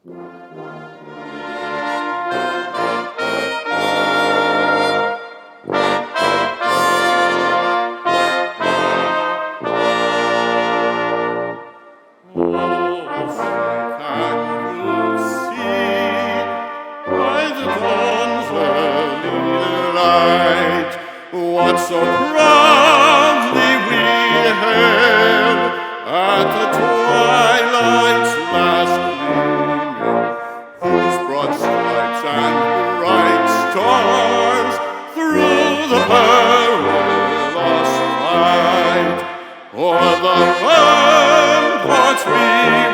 What so proudly we hailed at the twilight's last gleaming, whose broad stripes and bright stars through the perilous fight o'er the ramparts we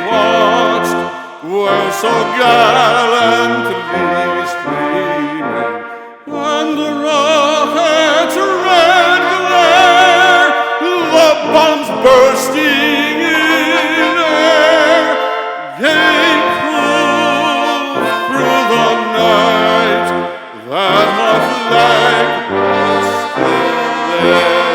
watched were so gallantly streaming, and the rocket's red glare, the bombs bursting in air, gave proof through the night that our flag was still there.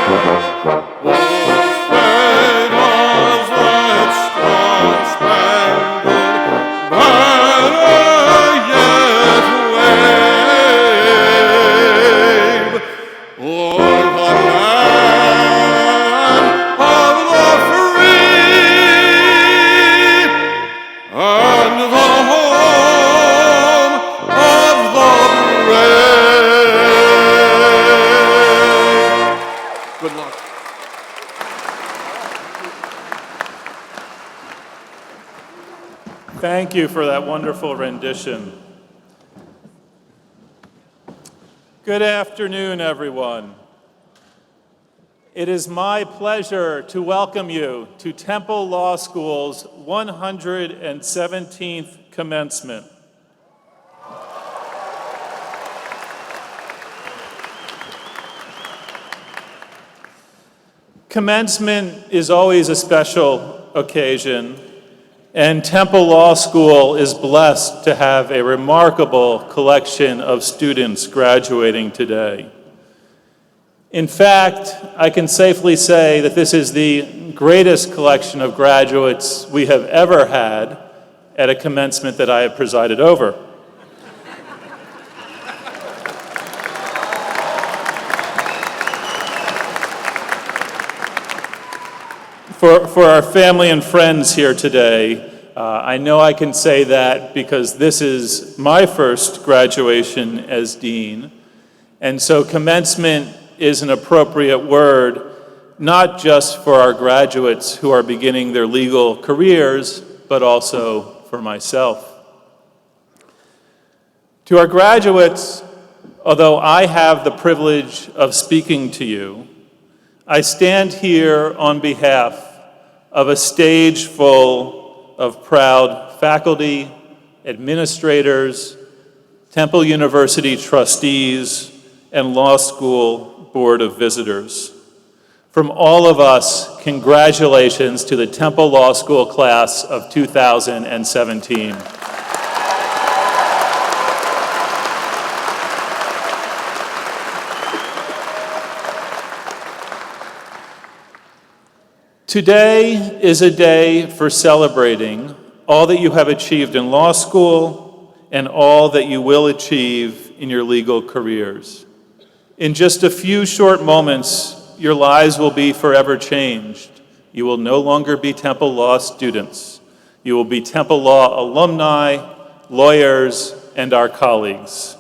Oh, fed us that star-spangled banner yet wave o'er the land of the free and the home of the brave. Good luck. Thank you for that wonderful rendition. Good afternoon, everyone. It is my pleasure to welcome you to Temple Law School's 117th commencement. Commencement is always a special occasion, and Temple Law School is blessed to have a remarkable collection of students graduating today. In fact, I can safely say that this is the greatest collection of graduates we have ever had at a commencement that I have presided over. For our family and friends here today, I know I can say that because this is my first graduation as dean, and so commencement is an appropriate word, not just for our graduates who are beginning their legal careers, but also for myself. To our graduates, although I have the privilege of speaking to you, I stand here on behalf of a stage full of proud faculty, administrators, Temple University trustees, and law school board of visitors. From all of us, congratulations to the Temple Law School class of 2017. Today is a day for celebrating all that you have achieved in law school and all that you will achieve in your legal careers. In just a few short moments, your lives will be forever changed. You will no longer be Temple Law students. You will be Temple Law alumni, lawyers, and our colleagues.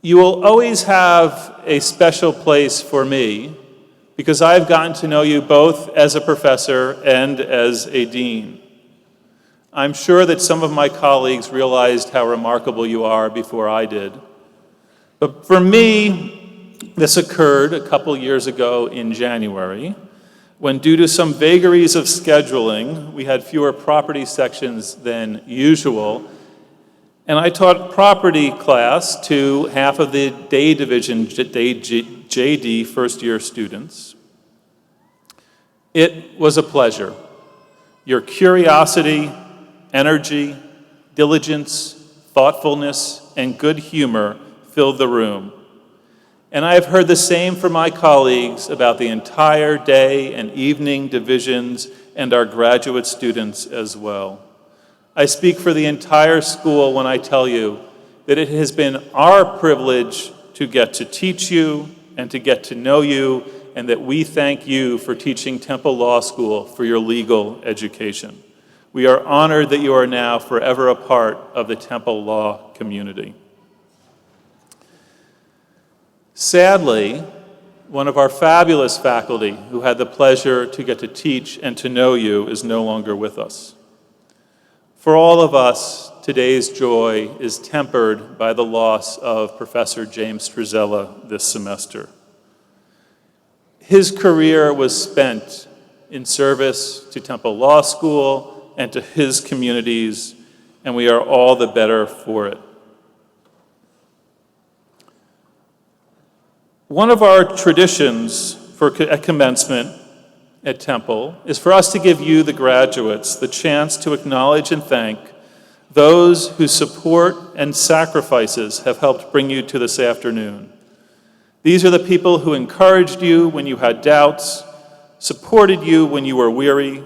You will always have a special place for me because I've gotten to know you both as a professor and as a dean. I'm sure that some of my colleagues realized how remarkable you are before I did. But for me, this occurred a couple years ago in January, when due to some vagaries of scheduling, we had fewer property sections than usual, and I taught property class to half of the day division, JD first-year students. It was a pleasure. Your curiosity, energy, diligence, thoughtfulness, and good humor filled the room. And I have heard the same from my colleagues about the entire day and evening divisions and our graduate students as well. I speak for the entire school when I tell you that it has been our privilege to get to teach you and to get to know you, and that we thank you for teaching Temple Law School for your legal education. We are honored that you are now forever a part of the Temple Law community. Sadly, one of our fabulous faculty who had the pleasure to get to teach and to know you is no longer with us. For all of us, today's joy is tempered by the loss of Professor James Struzella this semester. His career was spent in service to Temple Law School and to his communities, and we are all the better for it. One of our traditions at commencement at Temple is for us to give you, the graduates, the chance to acknowledge and thank those whose support and sacrifices have helped bring you to this afternoon. These are the people who encouraged you when you had doubts, supported you when you were weary,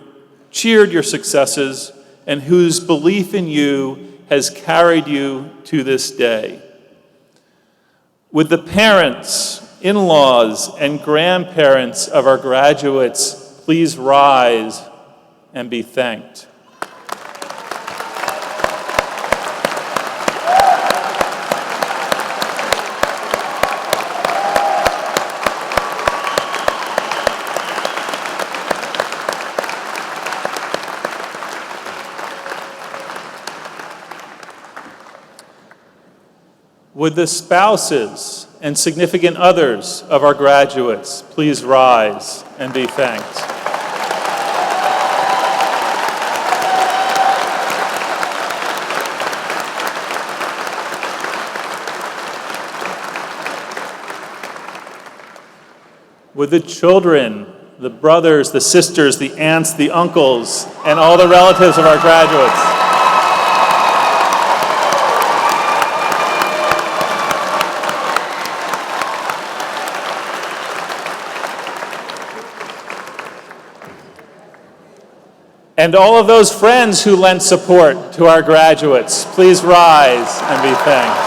cheered your successes, and whose belief in you has carried you to this day. Would the parents, in-laws, and grandparents of our graduates please rise and be thanked? Would the spouses and significant others of our graduates please rise and be thanked? Would the children, the brothers, the sisters, the aunts, the uncles, and all the relatives of our graduates and all of those friends who lent support to our graduates, please rise and be thanked.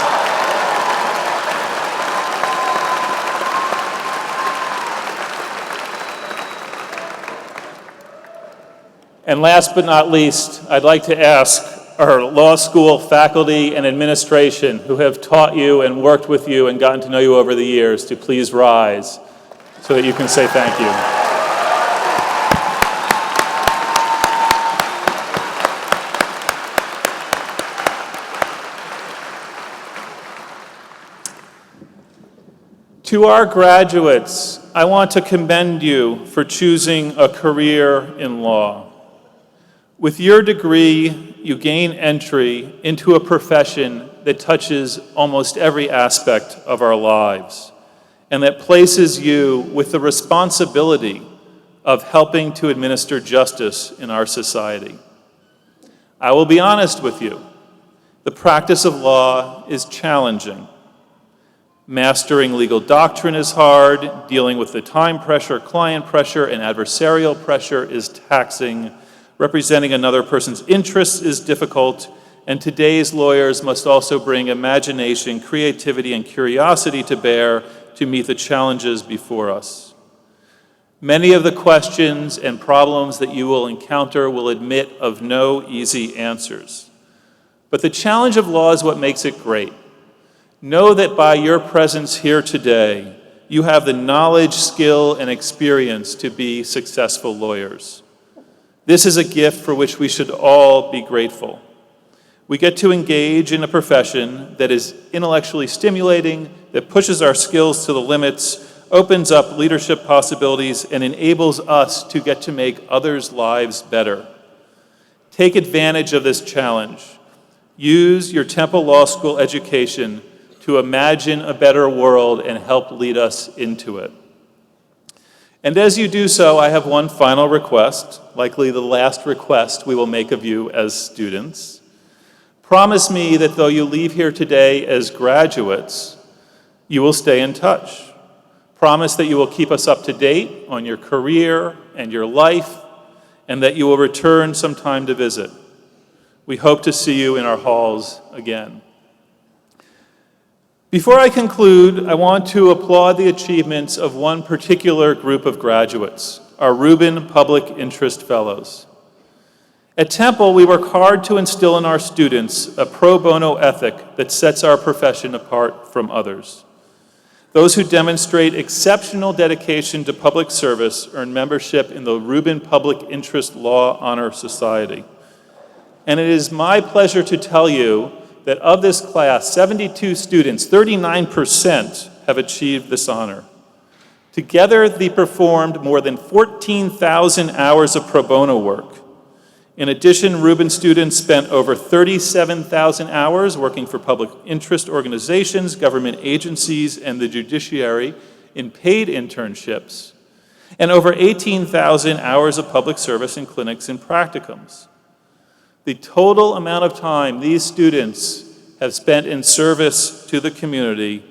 And last but not least, I'd like to ask our law school faculty and administration who have taught you and worked with you and gotten to know you over the years to please rise so that you can say thank you. To our graduates, I want to commend you for choosing a career in law. With your degree, you gain entry into a profession that touches almost every aspect of our lives, and that places you with the responsibility of helping to administer justice in our society. I will be honest with you, the practice of law is challenging. Mastering legal doctrine is hard, dealing with the time pressure, client pressure, and adversarial pressure is taxing. Representing another person's interests is difficult, and today's lawyers must also bring imagination, creativity, and curiosity to bear to meet the challenges before us. Many of the questions and problems that you will encounter will admit of no easy answers. But the challenge of law is what makes it great. Know that by your presence here today, you have the knowledge, skill, and experience to be successful lawyers. This is a gift for which we should all be grateful. We get to engage in a profession that is intellectually stimulating, that pushes our skills to the limits, opens up leadership possibilities, and enables us to get to make others' lives better. Take advantage of this challenge. Use your Temple Law School education to imagine a better world and help lead us into it. And as you do so, I have one final request, likely the last request we will make of you as students. Promise me that though you leave here today as graduates, you will stay in touch. Promise that you will keep us up to date on your career and your life, and that you will return sometime to visit. We hope to see you in our halls again. Before I conclude, I want to applaud the achievements of one particular group of graduates, our Reuben Public Interest Fellows. At Temple, we work hard to instill in our students a pro bono ethic that sets our profession apart from others. Those who demonstrate exceptional dedication to public service earn membership in the Reuben Public Interest Law Honor Society. And it is my pleasure to tell you that of this class, 72 students, 39% have achieved this honor. Together, they performed more than 14,000 hours of pro bono work. In addition, Reuben students spent over 37,000 hours working for public interest organizations, government agencies, and the judiciary in paid internships, and over 18,000 hours of public service in clinics and practicums. The total amount of time these students have spent in service to the community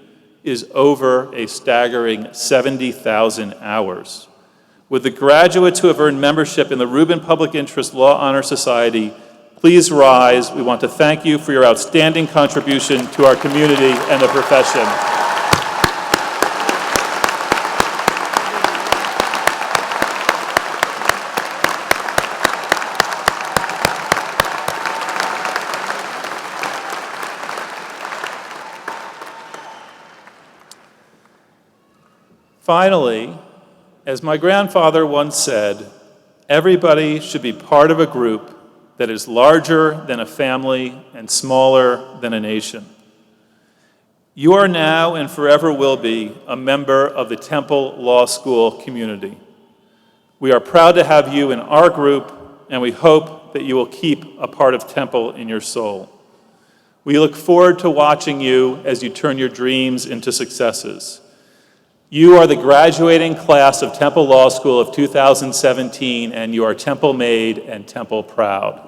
is over a staggering 70,000 hours. With the graduates who have earned membership in the Reuben Public Interest Law Honor Society, please rise. We want to thank you for your outstanding contribution to our community and the profession. Finally, as my grandfather once said, everybody should be part of a group that is larger than a family and smaller than a nation. You are now and forever will be a member of the Temple Law School community. We are proud to have you in our group, and we hope that you will keep a part of Temple in your soul. We look forward to watching you as you turn your dreams into successes. You are the graduating class of Temple Law School of 2017, and you are Temple made and Temple proud.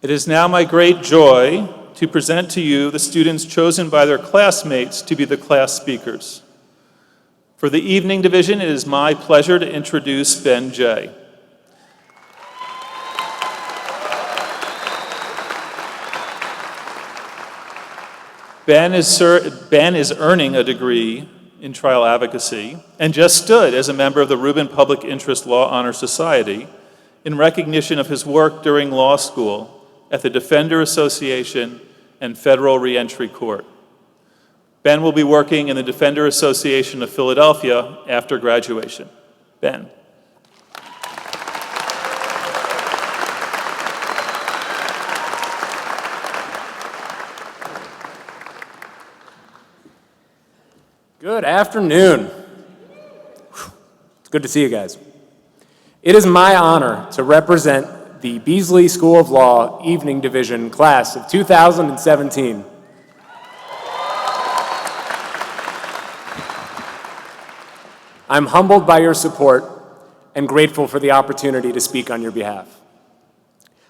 It is now my great joy to present to you the students chosen by their classmates to be the class speakers. For the evening division, it is my pleasure to introduce Ben Jay. Ben is earning a degree in trial advocacy and just stood as a member of the Reuben Public Interest Law Honor Society in recognition of his work during law school at the Defender Association and Federal Reentry Court. Ben will be working in the Defender Association of Philadelphia after graduation. Ben. Good afternoon. It's good to see you guys. It is my honor to represent the Beasley School of Law Evening Division class of 2017. I'm humbled by your support and grateful for the opportunity to speak on your behalf.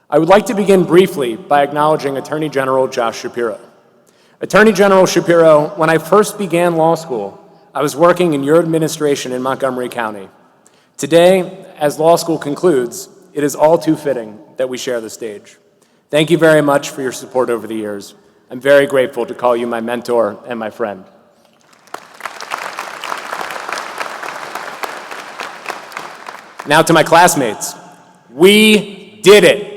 I would like to begin briefly by acknowledging Attorney General Josh Shapiro. Attorney General Shapiro, when I first began law school, I was working in your administration in Montgomery County. Today, as law school concludes, it is all too fitting that we share the stage. Thank you very much for your support over the years. I'm very grateful to call you my mentor and my friend. Now to my classmates. We did it.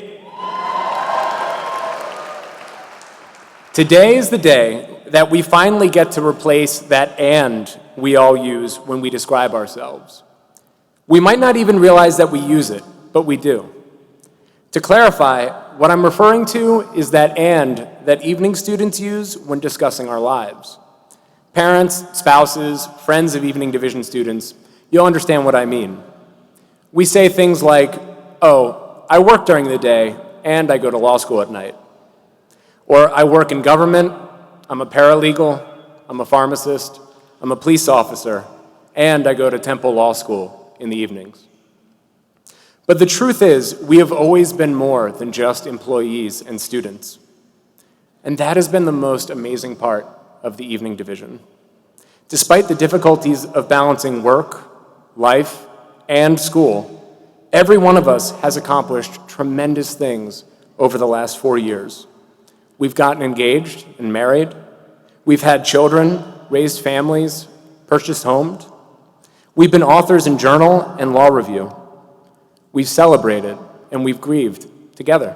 Today is the day that we finally get to replace that "and" we all use when we describe ourselves. We might not even realize that we use it, but we do. To clarify, what I'm referring to is that "and" that evening students use when discussing our lives. Parents, spouses, friends of evening division students, you'll understand what I mean. We say things like, "Oh, I work during the day and I go to law school at night." Or, "I work in government, I'm a paralegal, I'm a pharmacist, I'm a police officer, and I go to Temple Law School in the evenings." But the truth is, we have always been more than just employees and students. And that has been the most amazing part of the evening division. Despite the difficulties of balancing work, life, and school, every one of us has accomplished tremendous things over the last 4 years. We've gotten engaged and married. We've had children, raised families, purchased homes. We've been authors in journal and law review. We've celebrated and we've grieved together.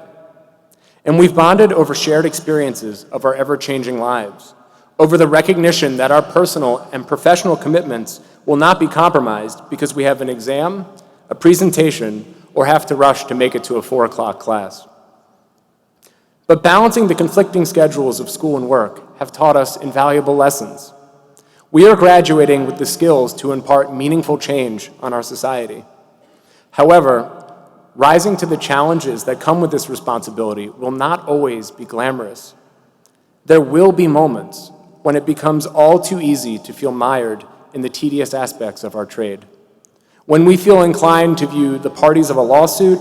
And we've bonded over shared experiences of our ever-changing lives, over the recognition that our personal and professional commitments will not be compromised because we have an exam, a presentation, or have to rush to make it to a 4 o'clock class. But balancing the conflicting schedules of school and work have taught us invaluable lessons. We are graduating with the skills to impart meaningful change on our society. However, rising to the challenges that come with this responsibility will not always be glamorous. There will be moments when it becomes all too easy to feel mired in the tedious aspects of our trade, when we feel inclined to view the parties of a lawsuit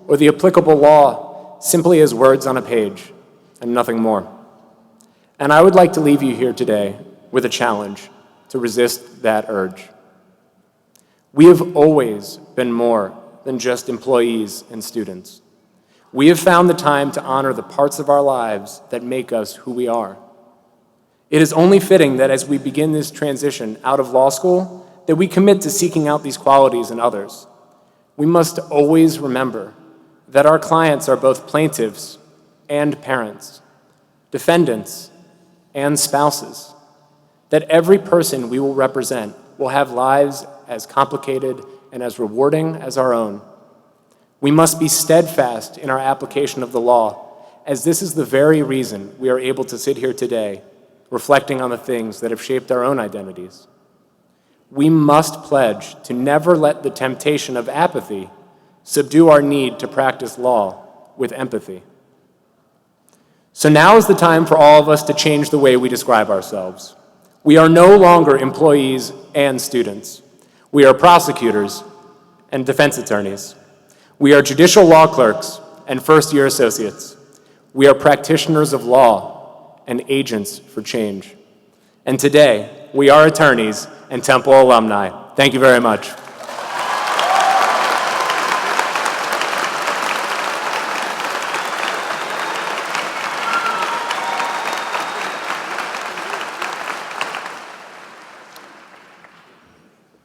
or the applicable law simply as words on a page and nothing more. And I would like to leave you here today with a challenge to resist that urge. We have always been more than just employees and students. We have found the time to honor the parts of our lives that make us who we are. It is only fitting that as we begin this transition out of law school, that we commit to seeking out these qualities in others. We must always remember that our clients are both plaintiffs and parents, defendants and spouses, that every person we will represent will have lives as complicated and as rewarding as our own. We must be steadfast in our application of the law, as this is the very reason we are able to sit here today, reflecting on the things that have shaped our own identities. We must pledge to never let the temptation of apathy subdue our need to practice law with empathy. So now is the time for all of us to change the way we describe ourselves. We are no longer employees and students. We are prosecutors and defense attorneys. We are judicial law clerks and first-year associates. We are practitioners of law and agents for change. And today, we are attorneys and Temple alumni. Thank you very much.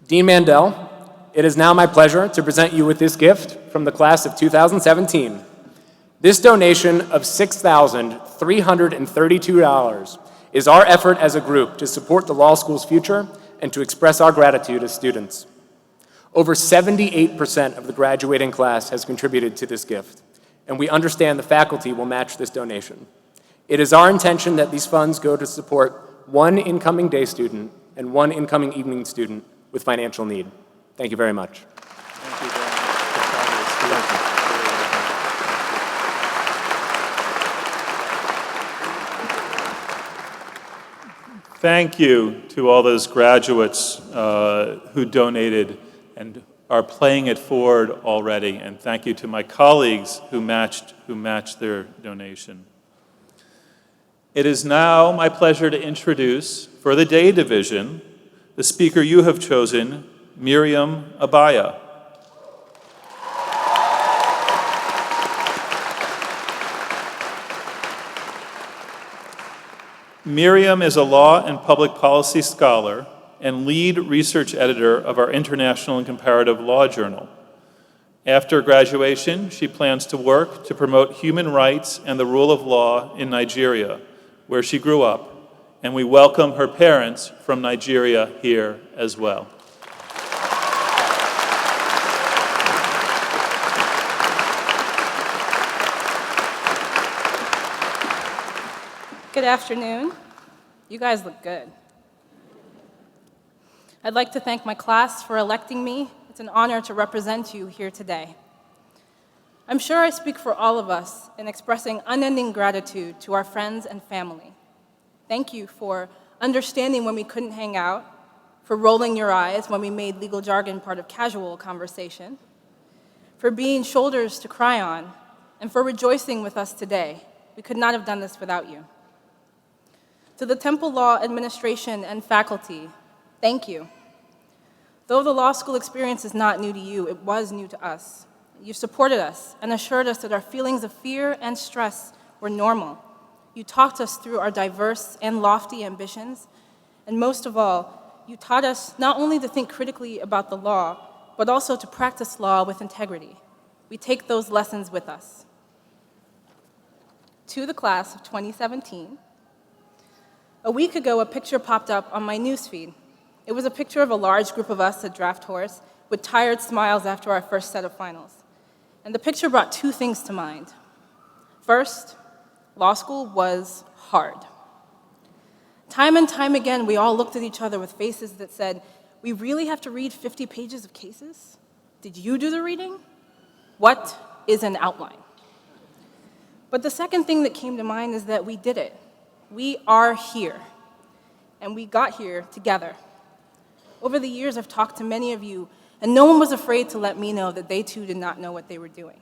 Dean Mandel, it is now my pleasure to present you with this gift from the class of 2017. This donation of $6,332 is our effort as a group to support the law school's future and to express our gratitude as students. Over 78% of the graduating class has contributed to this gift, and we understand the faculty will match this donation. It is our intention that these funds go to support one incoming day student and one incoming evening student with financial need. Thank you very much. Thank you very much. Thank you to all those graduates who donated and are paying it forward already. And thank you to my colleagues who matched their donation. It is now my pleasure to introduce, for the day division, the speaker you have chosen, Miriam Abaya. Miriam is a law and public policy scholar and lead research editor of our International and Comparative Law Journal. After graduation, she plans to work to promote human rights and the rule of law in Nigeria, where she grew up, and we welcome her parents from Nigeria here as well. Good afternoon. You guys look good. I'd like to thank my class for electing me. It's an honor to represent you here today. I'm sure I speak for all of us in expressing unending gratitude to our friends and family. Thank you for understanding when we couldn't hang out, for rolling your eyes when we made legal jargon part of casual conversation, for being shoulders to cry on, and for rejoicing with us today. We could not have done this without you. To the Temple Law Administration and faculty, thank you. Though the law school experience is not new to you, it was new to us. You supported us and assured us that our feelings of fear and stress were normal. You talked us through our diverse and lofty ambitions, and most of all, you taught us not only to think critically about the law, but also to practice law with integrity. We take those lessons with us. To the class of 2017, a week ago, a picture popped up on my newsfeed. It was a picture of a large group of us at Draft Horse with tired smiles after our first set of finals. And the picture brought two things to mind. First, law school was hard. Time and time again, we all looked at each other with faces that said, "We really have to read 50 pages of cases? Did you do the reading? What is an outline?" But the second thing that came to mind is that we did it. We are here, and we got here together. Over the years, I've talked to many of you, and no one was afraid to let me know that they too did not know what they were doing.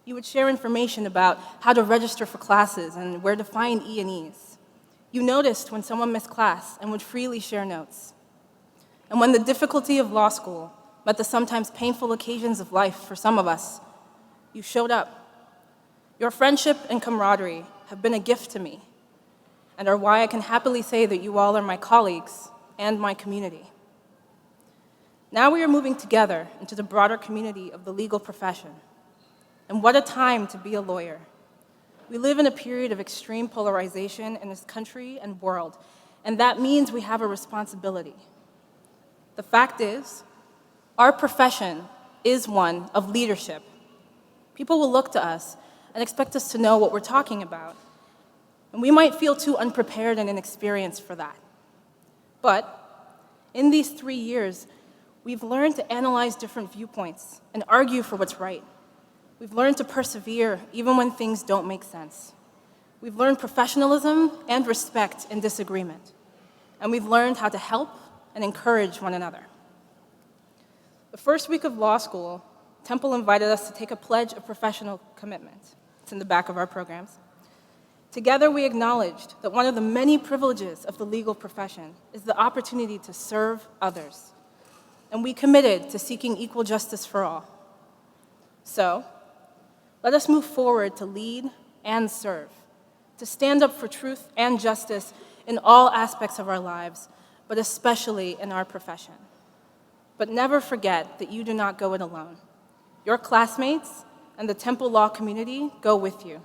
You would share information about how to register for classes and where to find E&Es. You noticed when someone missed class and would freely share notes. And when the difficulty of law school met the sometimes painful occasions of life for some of us, you showed up. Your friendship and camaraderie have been a gift to me, and are why I can happily say that you all are my colleagues and my community. Now we are moving together into the broader community of the legal profession. And what a time to be a lawyer. We live in a period of extreme polarization in this country and world, and that means we have a responsibility. The fact is, our profession is one of leadership. People will look to us and expect us to know what we're talking about. And we might feel too unprepared and inexperienced for that. But in these 3 years, we've learned to analyze different viewpoints and argue for what's right. We've learned to persevere even when things don't make sense. We've learned professionalism and respect in disagreement. And we've learned how to help and encourage one another. The first week of law school, Temple invited us to take a pledge of professional commitment. It's in the back of our programs. Together, we acknowledged that one of the many privileges of the legal profession is the opportunity to serve others. And we committed to seeking equal justice for all. So, let us move forward to lead and serve, to stand up for truth and justice in all aspects of our lives, but especially in our profession. But never forget that you do not go it alone. Your classmates and the Temple Law community go with you.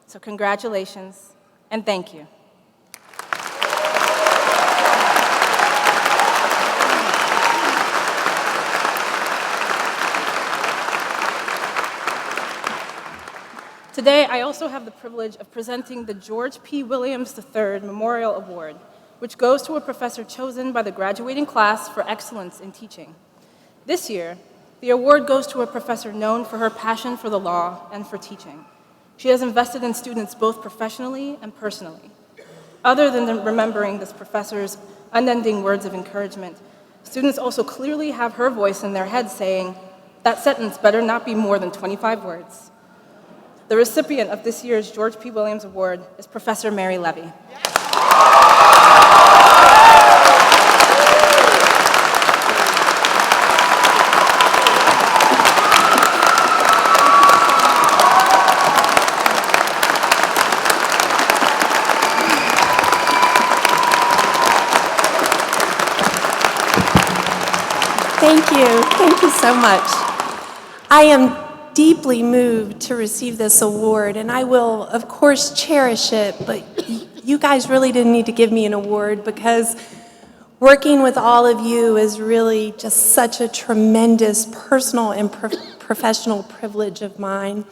So congratulations, and thank you. Today, I also have the privilege of presenting the George P. Williams III Memorial Award, which goes to a professor chosen by the graduating class for excellence in teaching. This year, the award goes to a professor known for her passion for the law and for teaching. She has invested in students both professionally and personally. Other than remembering this professor's unending words of encouragement, students also clearly have her voice in their heads saying, "That sentence better not be more than 25 words." The recipient of this year's George P. Williams Award is Professor Mary Levy. Thank you so much. I am deeply moved to receive this award, and I will, of course, cherish it, but you guys really didn't need to give me an award because working with all of you is really just such a tremendous personal and professional privilege of mine.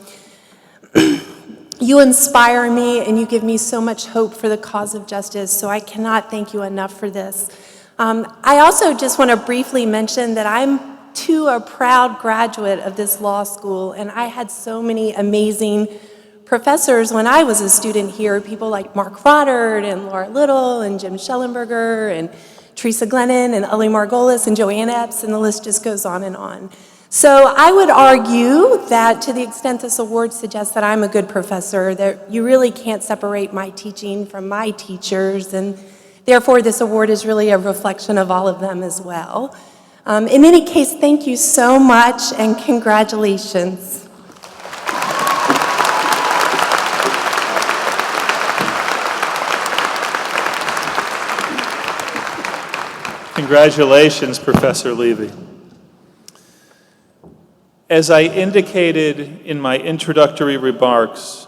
You inspire me, and you give me so much hope for the cause of justice, so I cannot thank you enough for this. I also just want to briefly mention that I'm too a proud graduate of this law school, and I had so many amazing professors when I was a student here, people like Mark Froddard and Laura Little and Jim Schellenberger and Teresa Glennon and Ellie Margolis and Joanne Epps, and the list just goes on and on. So I would argue that to the extent this award suggests that I'm a good professor, that you really can't separate my teaching from my teachers, and therefore this award is really a reflection of all of them as well. In any case, thank you so much and congratulations. Congratulations, Professor Levy. As I indicated in my introductory remarks,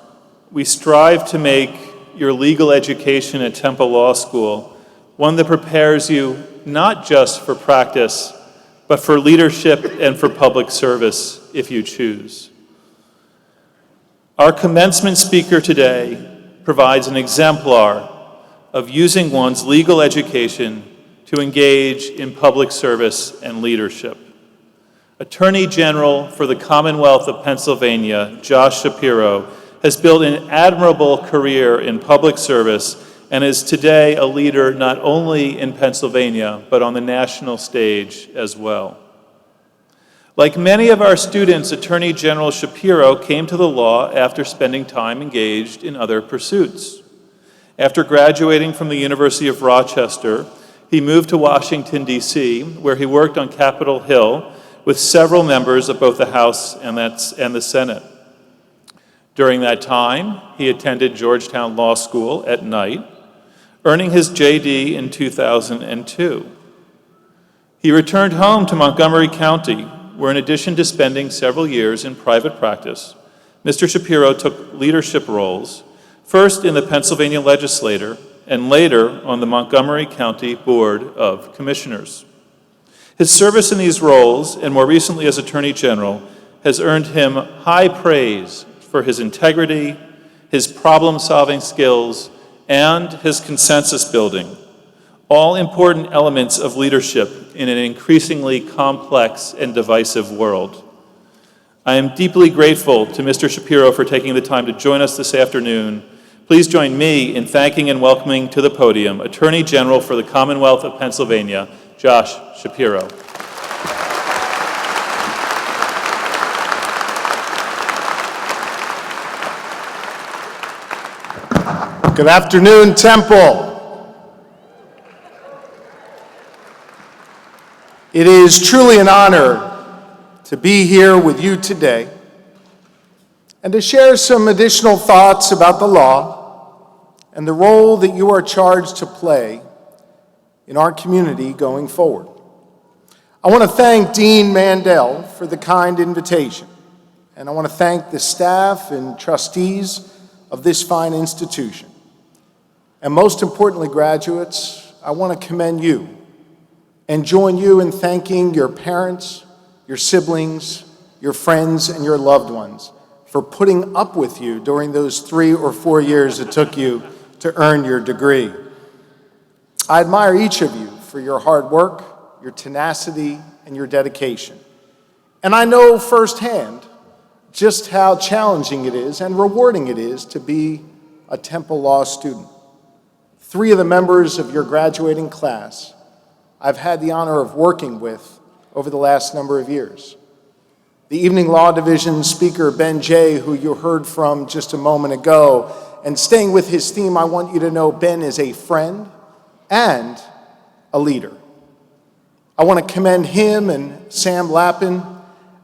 we strive to make your legal education at Temple Law School one that prepares you not just for practice, but for leadership and for public service, if you choose. Our commencement speaker today provides an exemplar of using one's legal education to engage in public service and leadership. Attorney General for the Commonwealth of Pennsylvania, Josh Shapiro, has built an admirable career in public service and is today a leader not only in Pennsylvania, but on the national stage as well. Like many of our students, Attorney General Shapiro came to the law after spending time engaged in other pursuits. After graduating from the University of Rochester, he moved to Washington, D.C., where he worked on Capitol Hill with several members of both the House and the Senate. During that time, he attended Georgetown Law School at night, earning his JD in 2002. He returned home to Montgomery County, where in addition to spending several years in private practice, Mr. Shapiro took leadership roles, first in the Pennsylvania legislature and later on the Montgomery County Board of Commissioners. His service in these roles, and more recently as Attorney General, has earned him high praise for his integrity, his problem-solving skills, and his consensus building, all important elements of leadership in an increasingly complex and divisive world. I am deeply grateful to Mr. Shapiro for taking the time to join us this afternoon. Please join me in thanking and welcoming to the podium Attorney General for the Commonwealth of Pennsylvania, Josh Shapiro. Good afternoon, Temple. It is truly an honor to be here with you today and to share some additional thoughts about the law and the role that you are charged to play in our community going forward. I want to thank Dean Mandel for the kind invitation, and I want to thank the staff and trustees of this fine institution. And most importantly, graduates, I want to commend you and join you in thanking your parents, your siblings, your friends, and your loved ones for putting up with you during those 3 or 4 years it took you to earn your degree. I admire each of you for your hard work, your tenacity, and your dedication. And I know firsthand just how challenging it is and rewarding it is to be a Temple Law student. 3 of the members of your graduating class I've had the honor of working with over the last number of years. The Evening Law Division Speaker, Ben Jay, who you heard from just a moment ago, and staying with his theme, I want you to know Ben is a friend and a leader. I want to commend him and Sam Lappin,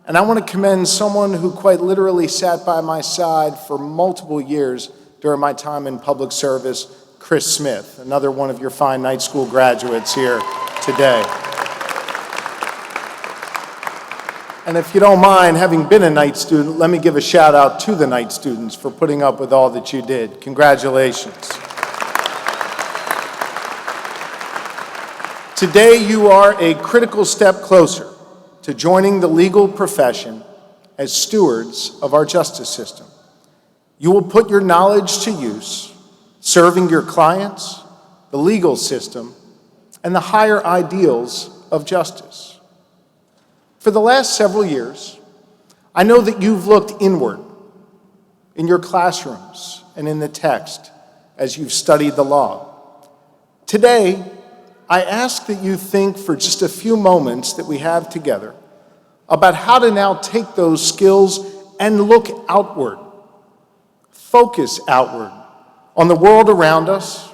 and I want to commend someone who quite literally sat by my side for multiple years during my time in public service, Chris Smith, another one of your fine night school graduates here today. And if you don't mind, having been a night student, let me give a shout out to the night students for putting up with all that you did. Congratulations. Today you are a critical step closer to joining the legal profession as stewards of our justice system. You will put your knowledge to use, serving your clients, the legal system, and the higher ideals of justice. For the last several years, I know that you've looked inward in your classrooms and in the text as you've studied the law. Today, I ask that you think for just a few moments that we have together about how to now take those skills and look outward, focus outward on the world around us,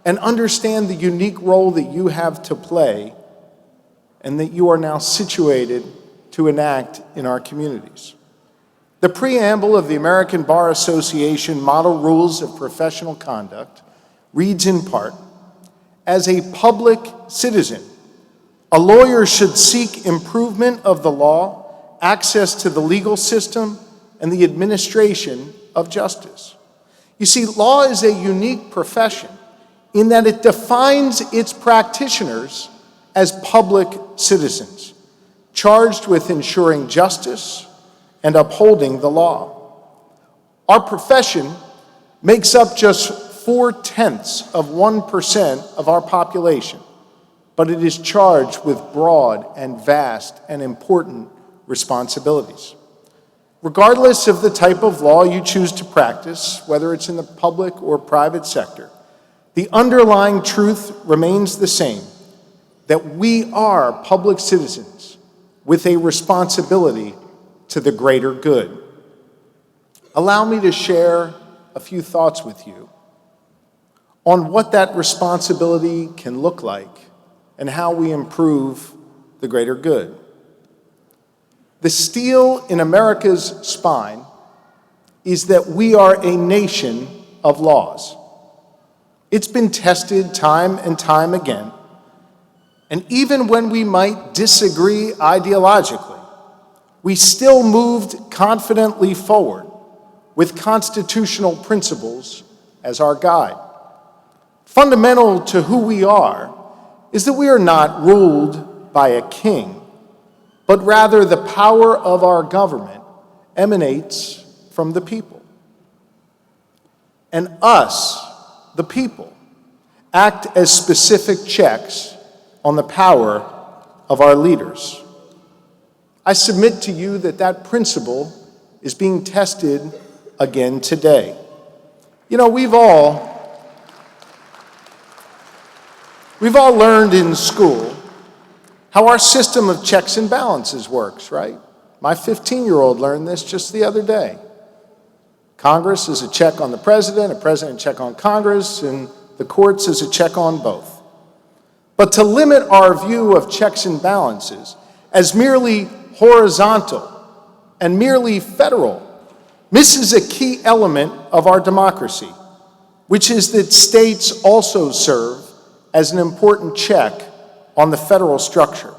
and understand the unique role that you have to play and that you are now situated to enact in our communities. The preamble of the American Bar Association Model Rules of Professional Conduct reads in part, "As a public citizen, a lawyer should seek improvement of the law, access to the legal system, and the administration of justice." You see, law is a unique profession in that it defines its practitioners as public citizens, charged with ensuring justice and upholding the law. Our profession makes up just 0.4% of our population, but it is charged with broad and vast and important responsibilities. Regardless of the type of law you choose to practice, whether it's in the public or private sector, the underlying truth remains the same, that we are public citizens with a responsibility to the greater good. Allow me to share a few thoughts with you on what that responsibility can look like and how we improve the greater good. The steel in America's spine is that we are a nation of laws. It's been tested time and time again, and even when we might disagree ideologically, we still moved confidently forward with constitutional principles as our guide. Fundamental to who we are is that we are not ruled by a king, but rather the power of our government emanates from the people. And us, the people, act as specific checks on the power of our leaders. I submit to you that that principle is being tested again today. You know, we've all learned in school how our system of checks and balances works, right? My 15-year-old learned this just the other day. Congress is a check on the president, a president check on Congress, and the courts is a check on both. But to limit our view of checks and balances as merely horizontal and merely federal misses a key element of our democracy, which is that states also serve as an important check on the federal structure.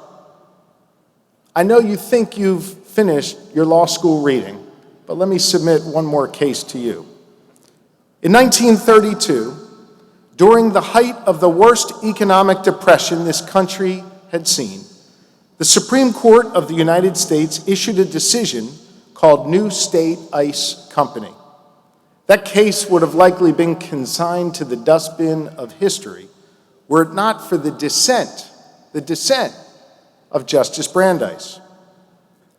I know you think you've finished your law school reading, but let me submit one more case to you. In 1932, during the height of the worst economic depression this country had seen, the Supreme Court of the United States issued a decision called New State Ice Company. That case would have likely been consigned to the dustbin of history were it not for the dissent of Justice Brandeis.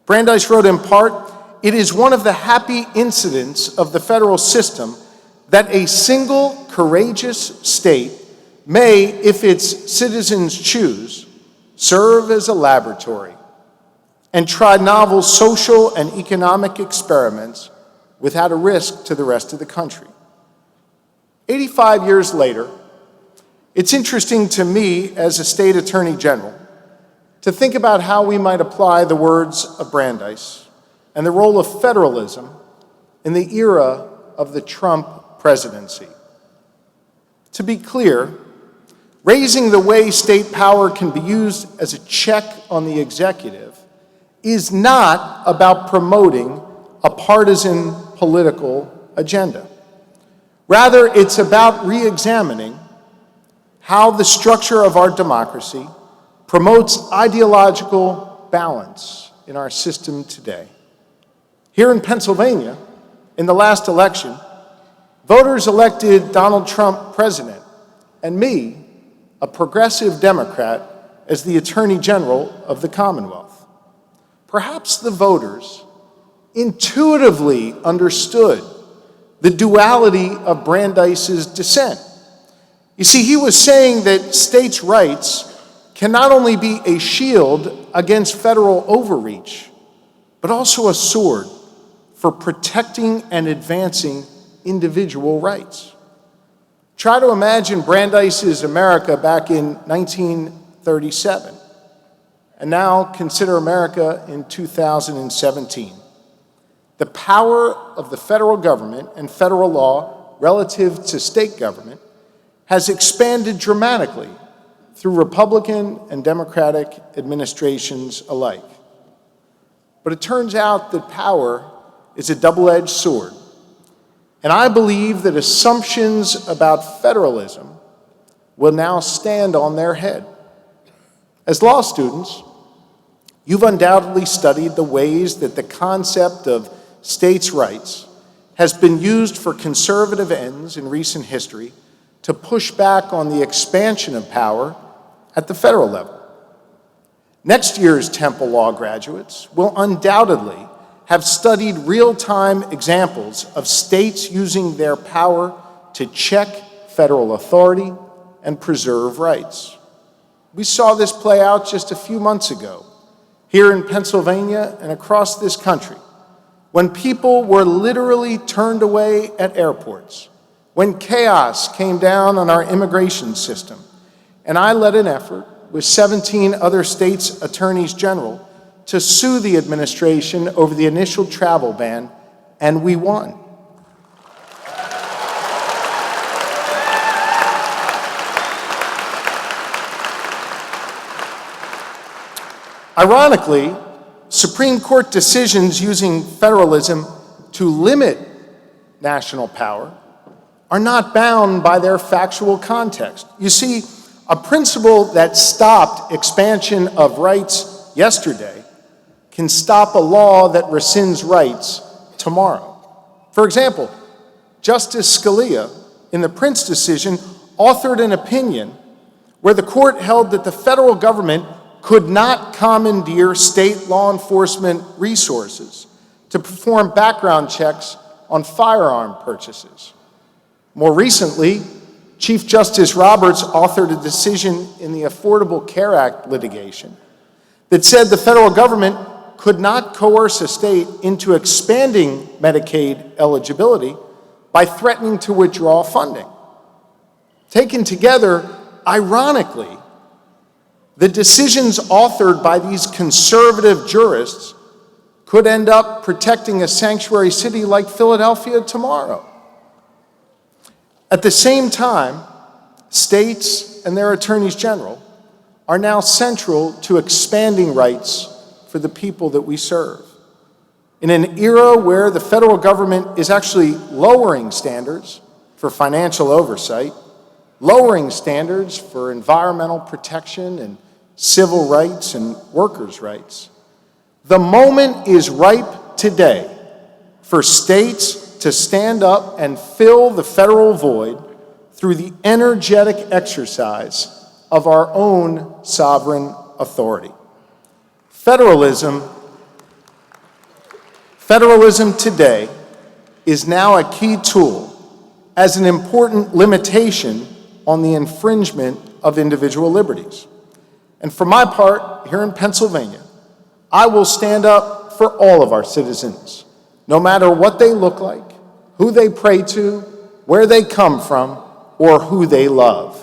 Brandeis wrote in part, "It is one of the happy incidents of the federal system that a single courageous state may, if its citizens choose, serve as a laboratory and try novel social and economic experiments without a risk to the rest of the country." 85 years later, it's interesting to me as a state attorney general to think about how we might apply the words of Brandeis and the role of federalism in the era of the Trump presidency. To be clear, raising the way state power can be used as a check on the executive is not about promoting a partisan political agenda. Rather, it's about re-examining how the structure of our democracy promotes ideological balance in our system today. Here in Pennsylvania, in the last election, voters elected Donald Trump president and me, a progressive Democrat, as the Attorney General of the Commonwealth. Perhaps the voters intuitively understood the duality of Brandeis's dissent. You see, he was saying that states' rights can not only be a shield against federal overreach, but also a sword for protecting and advancing individual rights. Try to imagine Brandeis's America back in 1937, and now consider America in 2017. The power of the federal government and federal law relative to state government has expanded dramatically through Republican and Democratic administrations alike. But it turns out that power is a double-edged sword. And I believe that assumptions about federalism will now stand on their head. As law students, you've undoubtedly studied the ways that the concept of states' rights has been used for conservative ends in recent history to push back on the expansion of power at the federal level. Next year's Temple Law graduates will undoubtedly have studied real-time examples of states using their power to check federal authority and preserve rights. We saw this play out just a few months ago here in Pennsylvania and across this country, when people were literally turned away at airports, when chaos came down on our immigration system, and I led an effort with 17 other states' attorneys general to sue the administration over the initial travel ban, and we won. Ironically, Supreme Court decisions using federalism to limit national power are not bound by their factual context. You see, a principle that stopped expansion of rights yesterday can stop a law that rescinds rights tomorrow. For example, Justice Scalia, in the Prince decision, authored an opinion where the court held that the federal government could not commandeer state law enforcement resources to perform background checks on firearm purchases. More recently, Chief Justice Roberts authored a decision in the Affordable Care Act litigation that said the federal government could not coerce a state into expanding Medicaid eligibility by threatening to withdraw funding. Taken together, ironically, the decisions authored by these conservative jurists could end up protecting a sanctuary city like Philadelphia tomorrow. At the same time, states and their attorneys general are now central to expanding rights for the people that we serve. In an era where the federal government is actually lowering standards for financial oversight, lowering standards for environmental protection and civil rights and workers' rights, the moment is ripe today for states to stand up and fill the federal void through the energetic exercise of our own sovereign authority. Federalism today is now a key tool as an important limitation on the infringement of individual liberties. And for my part, here in Pennsylvania, I will stand up for all of our citizens, no matter what they look like, who they pray to, where they come from, or who they love.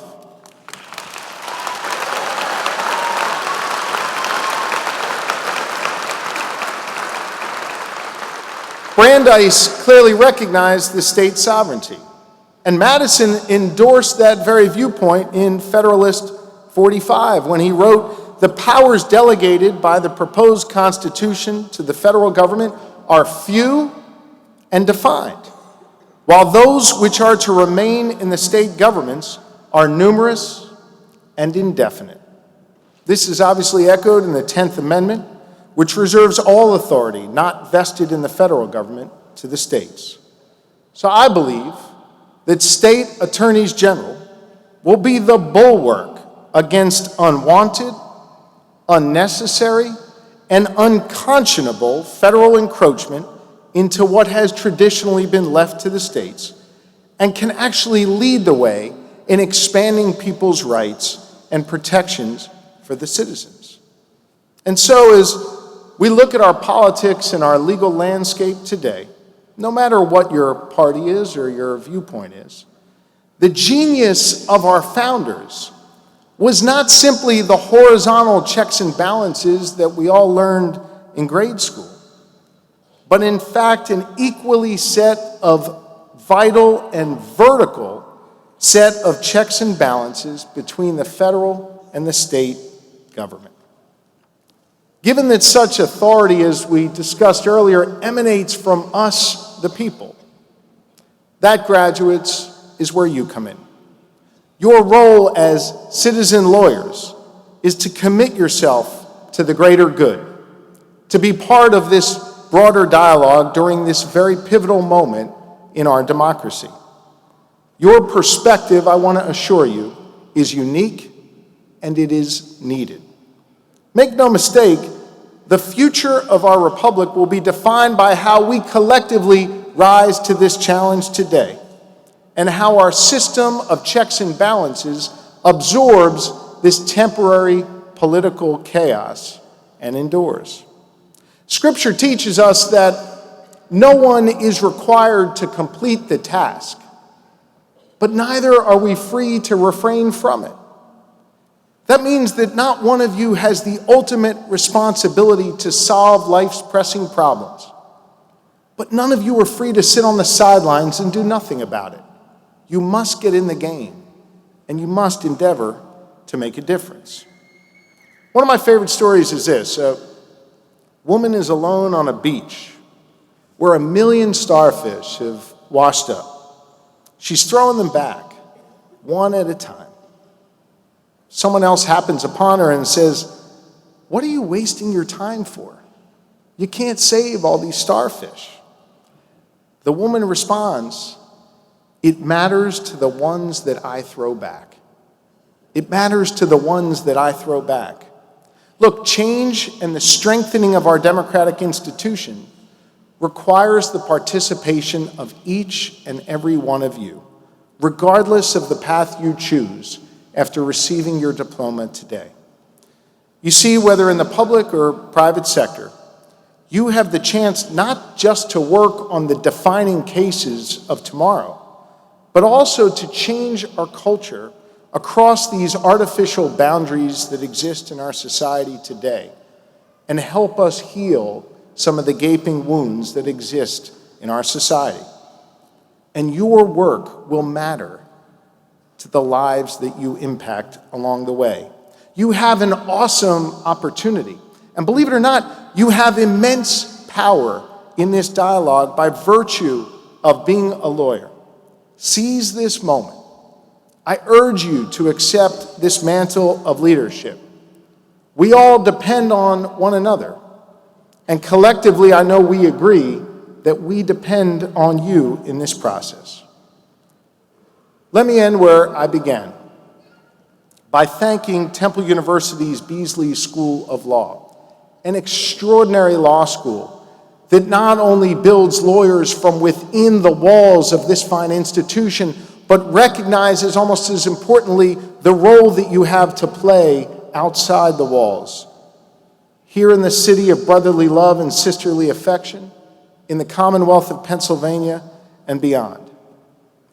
Brandeis clearly recognized the state's sovereignty, and Madison endorsed that very viewpoint in Federalist 45 when he wrote, "The powers delegated by the proposed Constitution to the federal government are few and defined, while those which are to remain in the state governments are numerous and indefinite." This is obviously echoed in the 10th Amendment, which reserves all authority not vested in the federal government to the states. So I believe that state attorneys general will be the bulwark against unwanted, unnecessary, and unconscionable federal encroachment into what has traditionally been left to the states, and can actually lead the way in expanding people's rights and protections for the citizens. And so, as we look at our politics and our legal landscape today, no matter what your party is or your viewpoint is, the genius of our founders was not simply the horizontal checks and balances that we all learned in grade school, but in fact an equally set of vital and vertical set of checks and balances between the federal and the state government. Given that such authority, as we discussed earlier, emanates from us, the people, that, graduates, is where you come in. Your role as citizen lawyers is to commit yourself to the greater good, to be part of this broader dialogue during this very pivotal moment in our democracy. Your perspective, I want to assure you, is unique and it is needed. Make no mistake, the future of our republic will be defined by how we collectively rise to this challenge today and how our system of checks and balances absorbs this temporary political chaos and endures. Scripture teaches us that no one is required to complete the task, but neither are we free to refrain from it. That means that not one of you has the ultimate responsibility to solve life's pressing problems, but none of you are free to sit on the sidelines and do nothing about it. You must get in the game, and you must endeavor to make a difference. One of my favorite stories is this. A woman is alone on a beach where 1 million starfish have washed up. She's throwing them back, one at a time. Someone else happens upon her and says, "What are you wasting your time for? You can't save all these starfish." The woman responds, "It matters to the ones that I throw back. It matters to the ones that I throw back." Look, change and the strengthening of our democratic institution requires the participation of each and every one of you, regardless of the path you choose after receiving your diploma today. You see, whether in the public or private sector, you have the chance not just to work on the defining cases of tomorrow, but also to change our culture across these artificial boundaries that exist in our society today and help us heal some of the gaping wounds that exist in our society. And your work will matter to the lives that you impact along the way. You have an awesome opportunity. And believe it or not, you have immense power in this dialogue by virtue of being a lawyer. Seize this moment. I urge you to accept this mantle of leadership. We all depend on one another. And collectively, I know we agree that we depend on you in this process. Let me end where I began, by thanking Temple University's Beasley School of Law, an extraordinary law school that not only builds lawyers from within the walls of this fine institution, but recognizes, almost as importantly, the role that you have to play outside the walls. Here in the city of brotherly love and sisterly affection, in the Commonwealth of Pennsylvania, and beyond.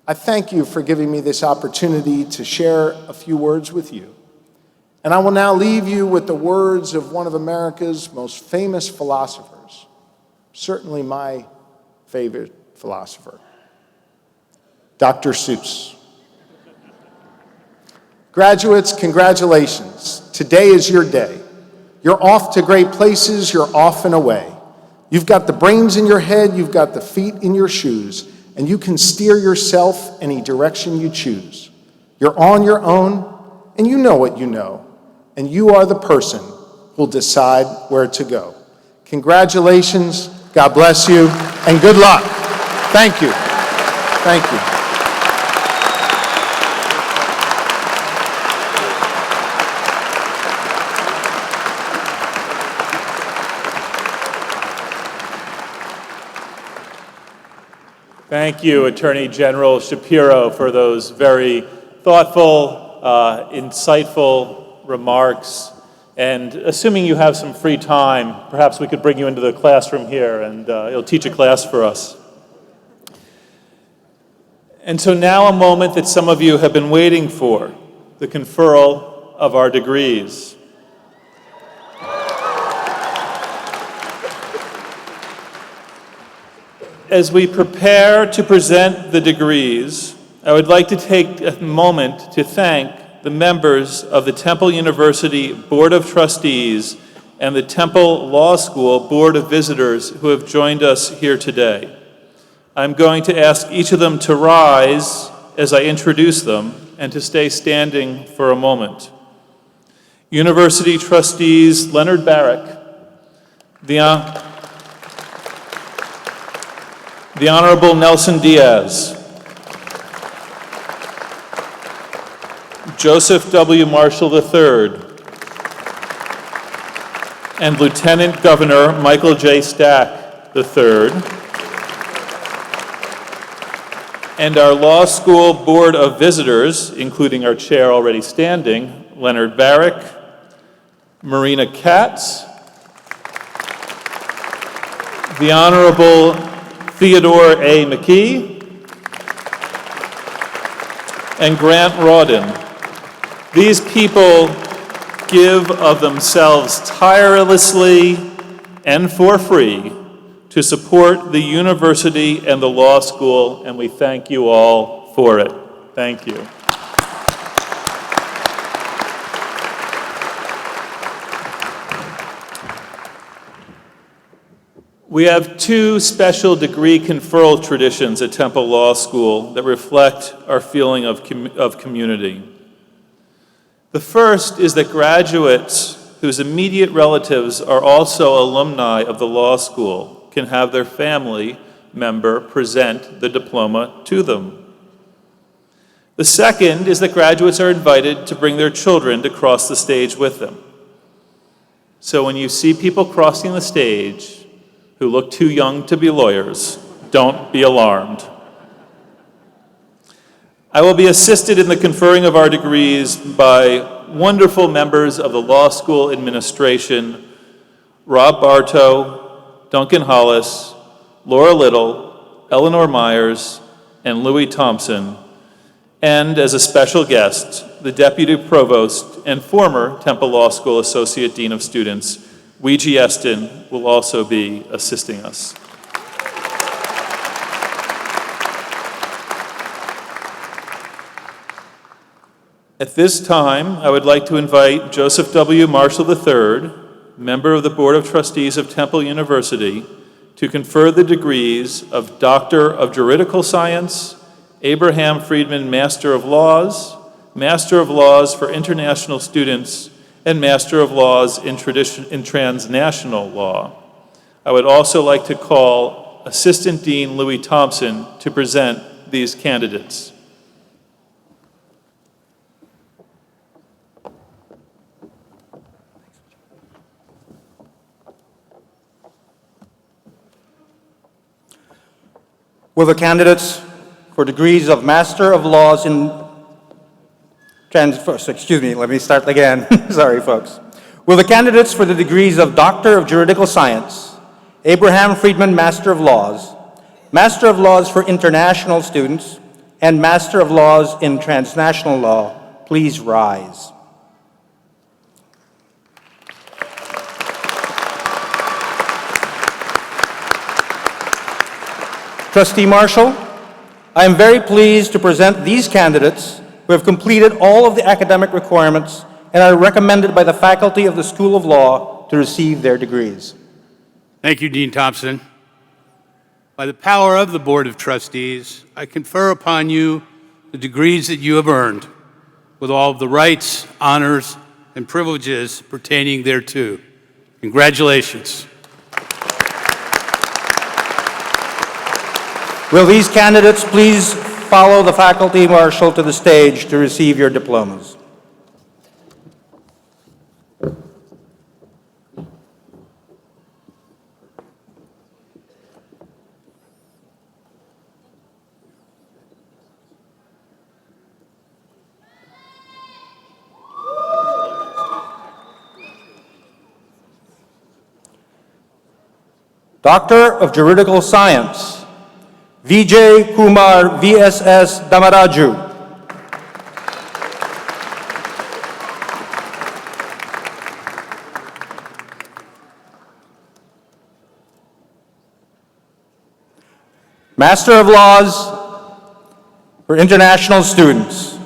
I thank you for giving me this opportunity to share a few words with you. And I will now leave you with the words of one of America's most famous philosophers, certainly my favorite philosopher, Dr. Seuss. Graduates, congratulations. Today is your day. You're off to great places, you're off and away. You've got the brains in your head, you've got the feet in your shoes, and you can steer yourself any direction you choose. You're on your own, and you know what you know, and you are the person who'll decide where to go. Congratulations, God bless you, and good luck. Thank you. Thank you. Thank you, Attorney General Shapiro, for those very thoughtful, insightful remarks And assuming you have some free time, perhaps we could bring you into the classroom here and you'll teach a class for us. And so now a moment that some of you have been waiting for, the conferral of our degrees. As we prepare to present the degrees, I would like to take a moment to thank the members of the Temple University Board of Trustees and the Temple Law School Board of Visitors who have joined us here today. I'm going to ask each of them to rise as I introduce them and to stay standing for a moment. University Trustees Leonard Barrick, the Honorable Nelson Diaz, Joseph W. Marshall III, and Lieutenant Governor Michael J. Stack III, and our Law School Board of Visitors, including our chair already standing, Leonard Barrick, Marina Katz, the Honorable Theodore A. McKee, and Grant Rawdon. These people give of themselves tirelessly and for free to support the university and the law school, and we thank you all for it. Thank you. We have two special degree conferral traditions at Temple Law School that reflect our feeling of community. The first is that graduates whose immediate relatives are also alumni of the law school can have their family member present the diploma to them. The second is that graduates are invited to bring their children to cross the stage with them. So when you see people crossing the stage who look too young to be lawyers, don't be alarmed. I will be assisted in the conferring of our degrees by wonderful members of the law school administration, Rob Bartow, Duncan Hollis, Laura Little, Eleanor Myers, and Louis Thompson, and as a special guest, the Deputy Provost and former Temple Law School Associate Dean of Students, Weegee Eston, will also be assisting us. At this time, I would like to invite Joseph W. Marshall III, member of the Board of Trustees of Temple University, to confer the degrees of Doctor of Juridical Science, Abraham Friedman Master of Laws for International Students, and Master of Laws in Transnational Law. I would also like to call Assistant Dean Louis Thompson to present these candidates. Will the candidates for degrees of Master of Laws in let me start again. Sorry, folks. Will the candidates for the degrees of Doctor of Juridical Science, Abraham Friedman Master of Laws for International Students, and Master of Laws in Transnational Law, please rise. Trustee Marshall, I am very pleased to present these candidates who have completed all of the academic requirements and are recommended by the faculty of the School of Law to receive their degrees. Thank you, Dean Thompson. By the power of the Board of Trustees, I confer upon you the degrees that you have earned, with all of the rights, honors, and privileges pertaining thereto. Congratulations. Will these candidates please follow the faculty marshal to the stage to receive your diplomas? Doctor of Juridical Science, Vijay Kumar VSS Damaraju. Master of Laws for International Students,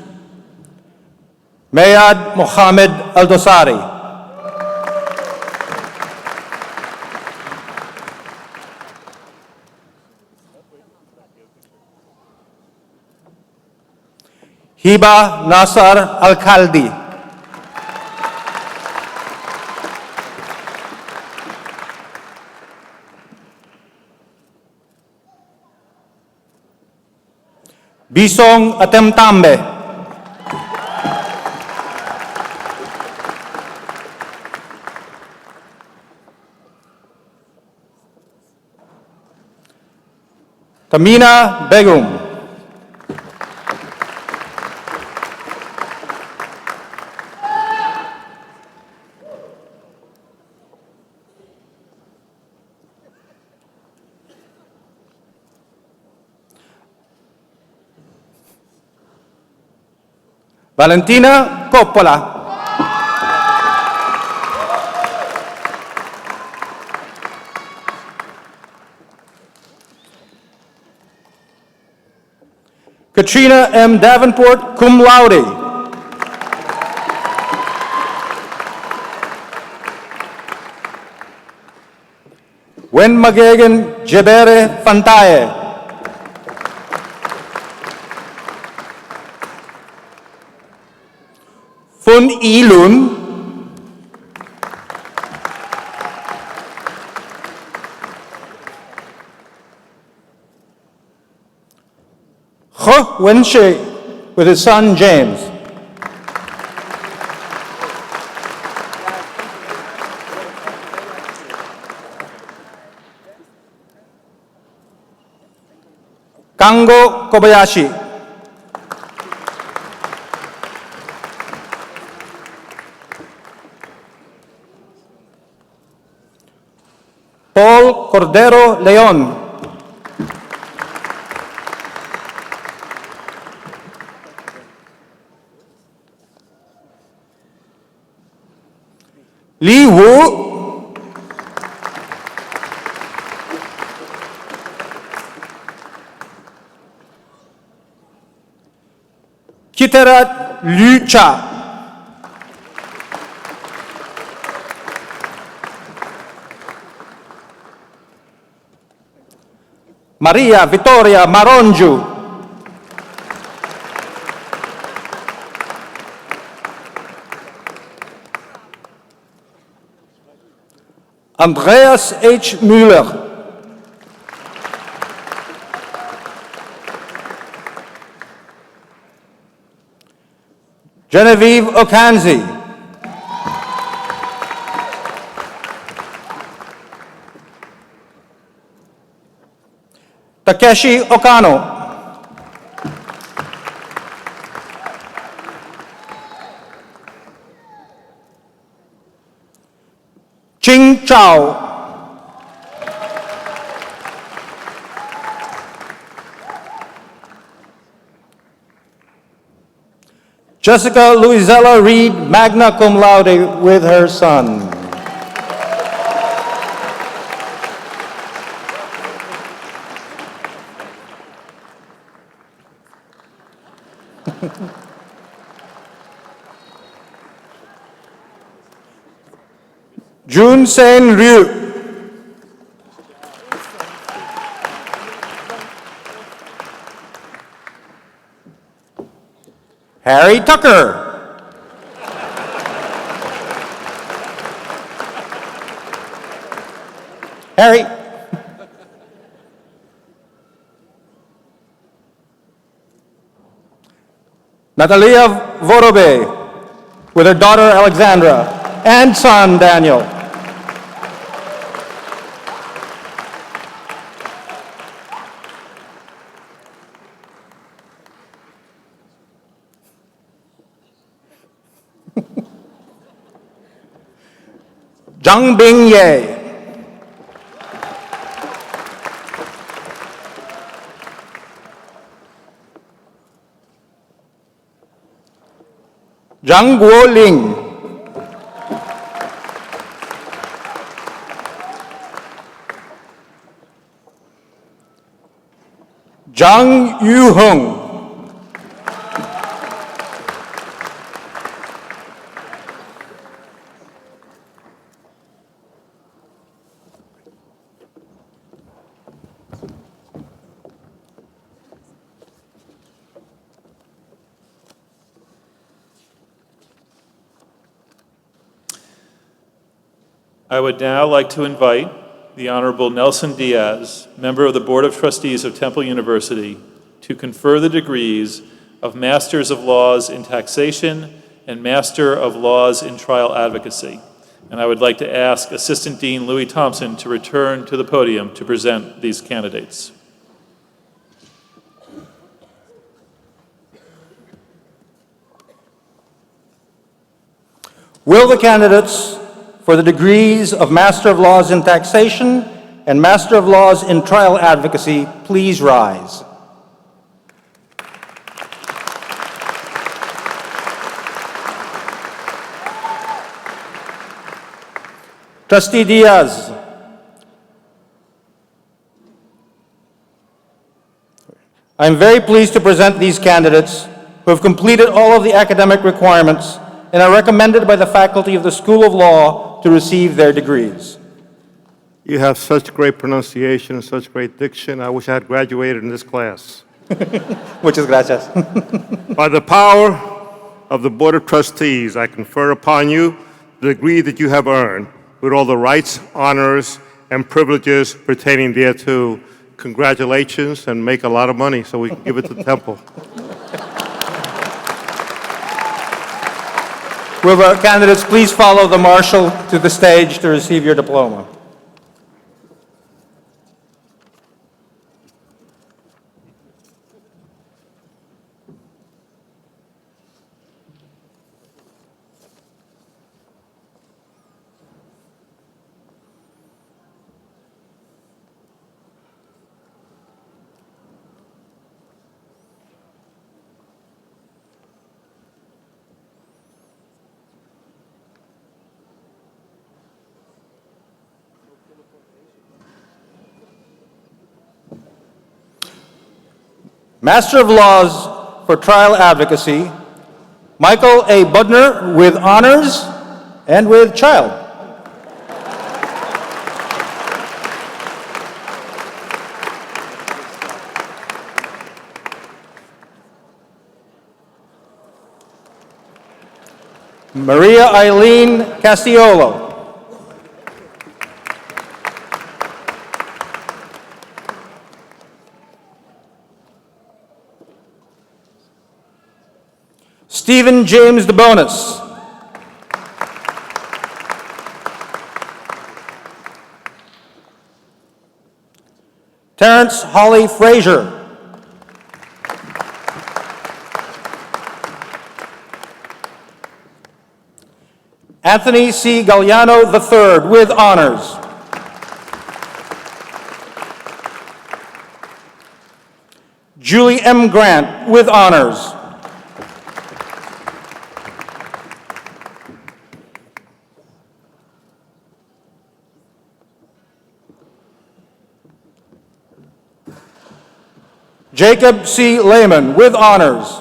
Mayad Mohammed Al-Dosari. Hiba Nasar Al-Khaldi. Bisong Atemtambe. Tamina Begum. Valentina Coppola. Katrina M. Davenport, cum laude. Wen Magagan Jebere Fantaye. Fun Ilun. Ho Wenshi with his son James. Kango Kobayashi. Paul Cordero Leon. Li Wu. Kiterat Liu Cha. Maria Vittoria Maronju. Andreas H. Müller. Genevieve Okanzi. Takeshi Okano. Ching Chao. Jessica Louisella Reed, magna cum laude, with her son. Jun Sen Ryu. Harry Tucker. Harry. Natalia Vorobe, with her daughter Alexandra and son Daniel. Zhang Bing Ye. Zhang Guo Ling. Zhang Yu Hung. I would now like to invite the Honorable Nelson Diaz, member of the Board of Trustees of Temple University, to confer the degrees of Masters of Laws in Taxation and Master of Laws in Trial Advocacy. And I would like to ask Assistant Dean Louis Thompson to return to the podium to present these candidates. Will the candidates for the degrees of Master of Laws in Taxation and Master of Laws in Trial Advocacy please rise? Trustee Diaz. I am very pleased to present these candidates who have completed all of the academic requirements and are recommended by the faculty of the School of Law to receive their degrees. You have such great pronunciation and such great diction. I wish I had graduated in this class. Muchas gracias. By the power of the Board of Trustees, I confer upon you the degree that you have earned with all the rights, honors, and privileges pertaining thereto. Congratulations, and make a lot of money so we can give it to the Temple. Will the candidates please follow the marshal to the stage to receive your diploma? Master of Laws for Trial Advocacy, Michael A. Budner with honors and with child. Maria Eileen Castiolo. Stephen James DeBonis. Terrence Holly Frazier. Anthony C. Galliano III with honors. Julie M. Grant with honors. Jacob C. Lehman with honors.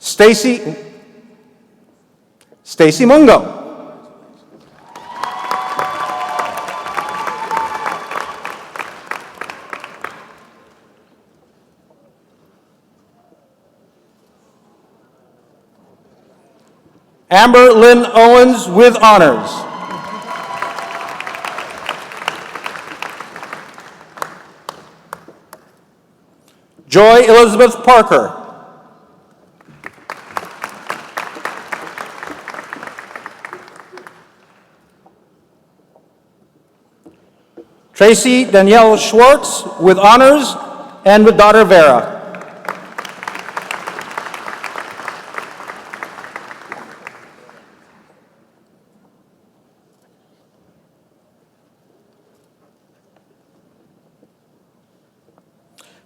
Stacy Mungo. Amber Lynn Owens with honors. Joy Elizabeth Parker. Tracy Danielle Schwartz with honors and with daughter Vera.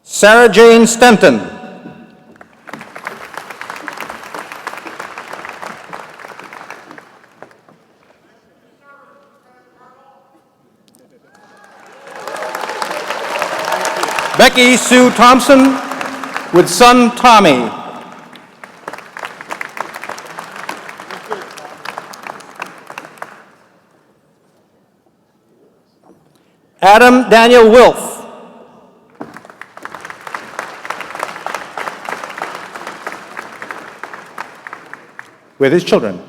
Sarah Jane Stenton. Becky Sue Thompson with son Tommy. Adam Daniel Wilf. With his children.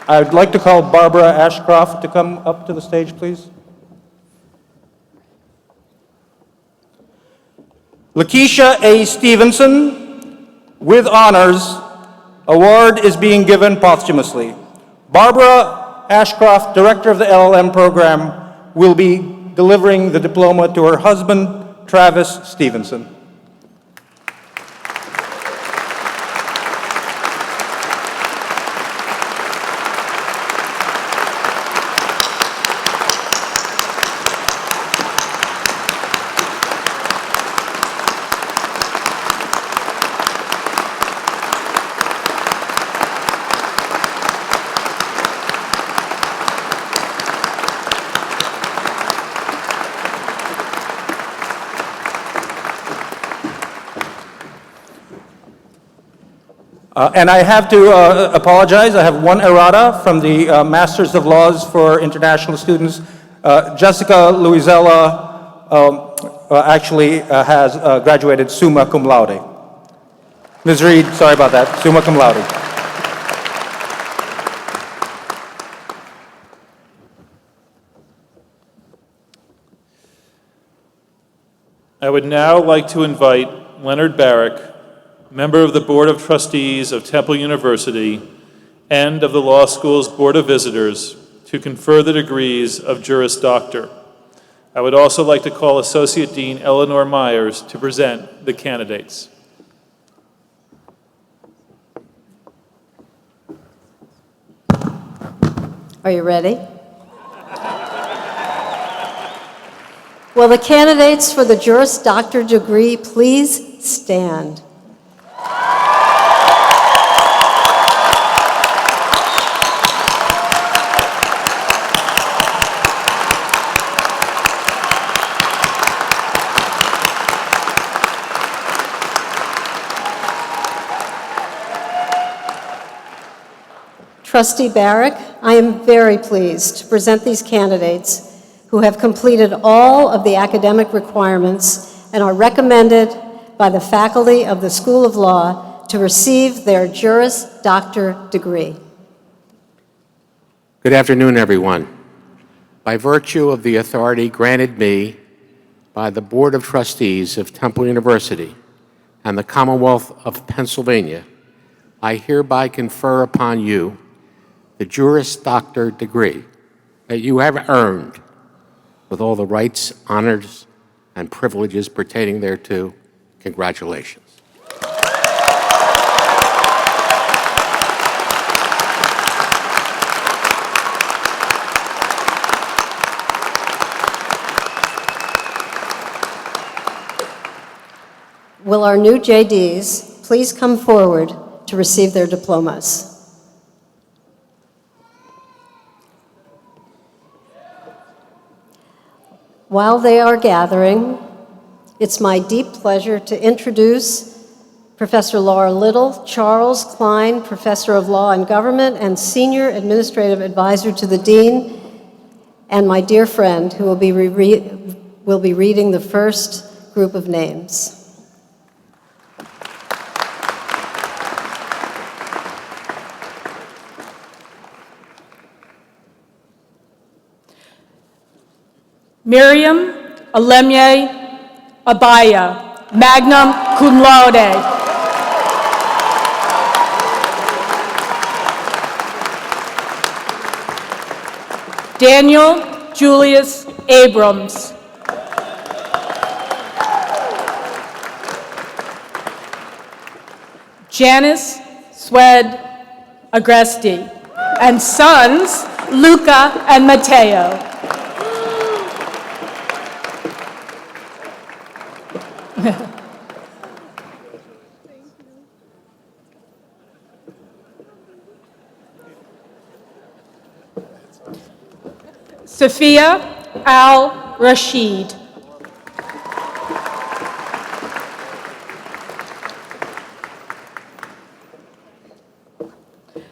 I'd like to call Barbara Ashcroft to come up to the stage, please. Lakeisha A. Stevenson, with honors, award is being given posthumously. Barbara Ashcroft, director of the LLM program, will be delivering the diploma to her husband, Travis Stevenson. And I have to apologize. I have one errata from the Masters of Laws for International Students. Jessica Luizella actually has graduated summa cum laude. Ms. Reed, sorry about that, summa cum laude. I would now like to invite Leonard Barrick, member of the Board of Trustees of Temple University and of the Law School's Board of Visitors, to confer the degrees of Juris Doctor. I would also like to call Associate Dean Eleanor Myers to present the candidates. Are you ready? Will the candidates for the Juris Doctor degree please stand? Trustee Barrick, I am very pleased to present these candidates who have completed all of the academic requirements and are recommended by the faculty of the School of Law to receive their Juris Doctor degree. Good afternoon, everyone. By virtue of the authority granted me by the Board of Trustees of Temple University and the Commonwealth of Pennsylvania, I hereby confer upon you the Juris Doctor degree that you have earned with all the rights, honors, and privileges pertaining thereto. Congratulations. Will our new JDs please come forward to receive their diplomas? While they are gathering, it's my deep pleasure to introduce Professor Laura Little, Charles Klein, Professor of Law and Government and Senior Administrative Advisor to the Dean, and my dear friend who will be reading the first group of names. Miriam Alemye Abaya, magna cum laude. Daniel Julius Abrams. Janice Swed Agresti, and sons Luca and Matteo. Sophia Al-Rashid.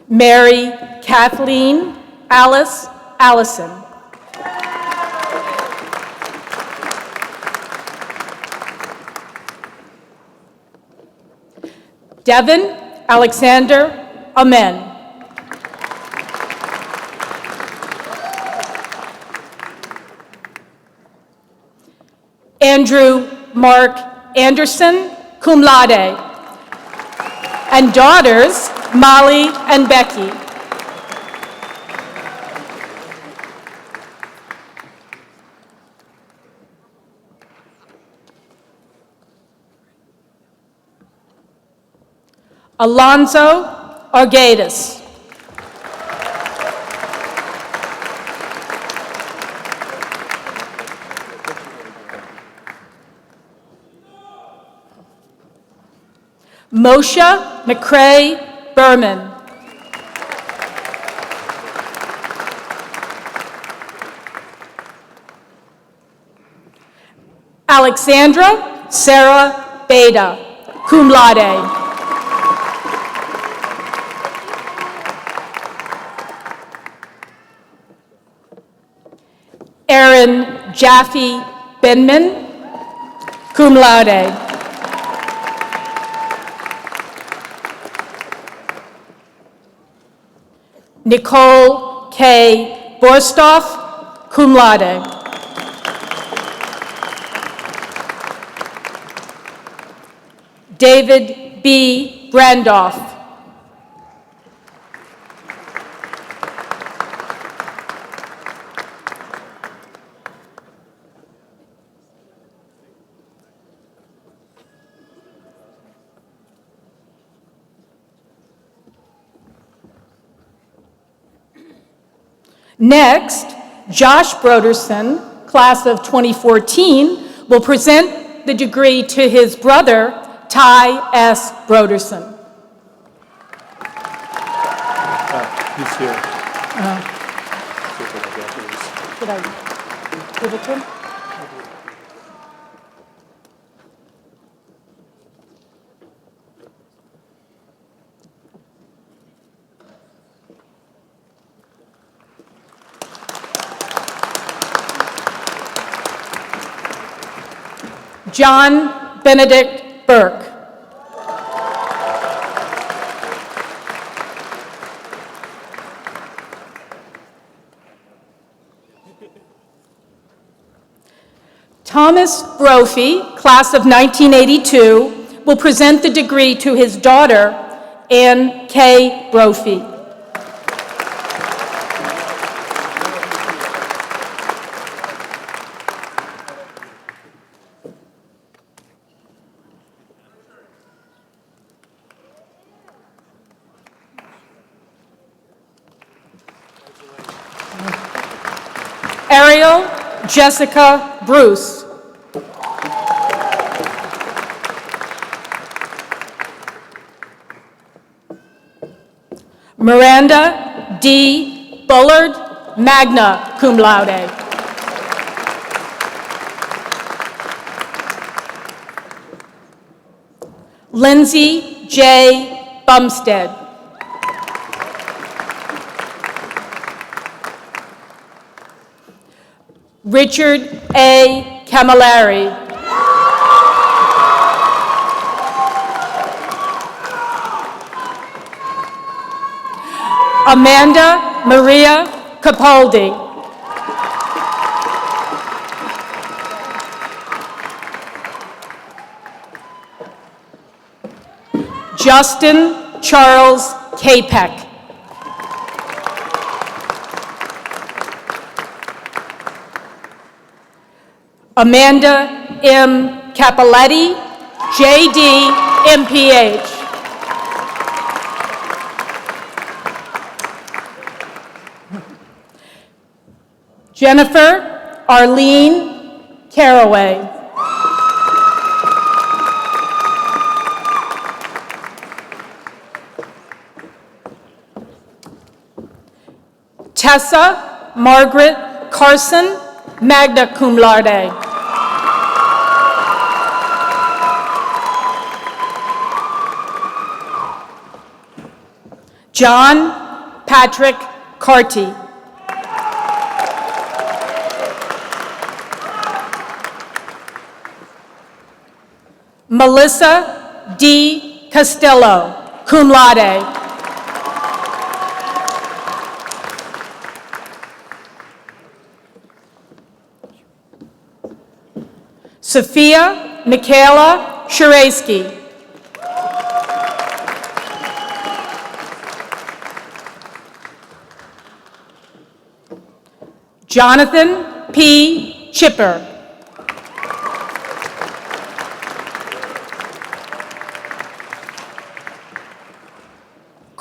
Mary Kathleen Alice Allison. Devin Alexander Amen. Andrew Mark Anderson, cum laude, and daughters Molly and Becky. Alonzo Arguedas. Moshe McCrae Berman. Alexandra Sarah Beda, cum laude. Aaron Jaffe Benman, cum laude. Nicole K. Borstoff, cum laude. David B. Brandoff. Next, Josh Broderson, class of 2014, will present the degree to his brother, Ty S. Broderson. He's here. Should I give it to him? John Benedict Burke. Thomas Brophy, class of 1982, will present the degree to his daughter, Ann K. Brophy. Ariel Jessica Bruce. Miranda D. Bullard, magna cum laude. Lindsay J. Bumstead. Richard A. Camilleri. Amanda Maria Capaldi. Justin Charles Capek. Amanda M. Capoletti, J.D., MPH. Jennifer Arlene Caraway. Tessa Margaret Carson, magna cum laude. John Patrick Carty. Melissa D. Costello, cum laude. Sophia Michaela Shirasky. Jonathan P. Chipper.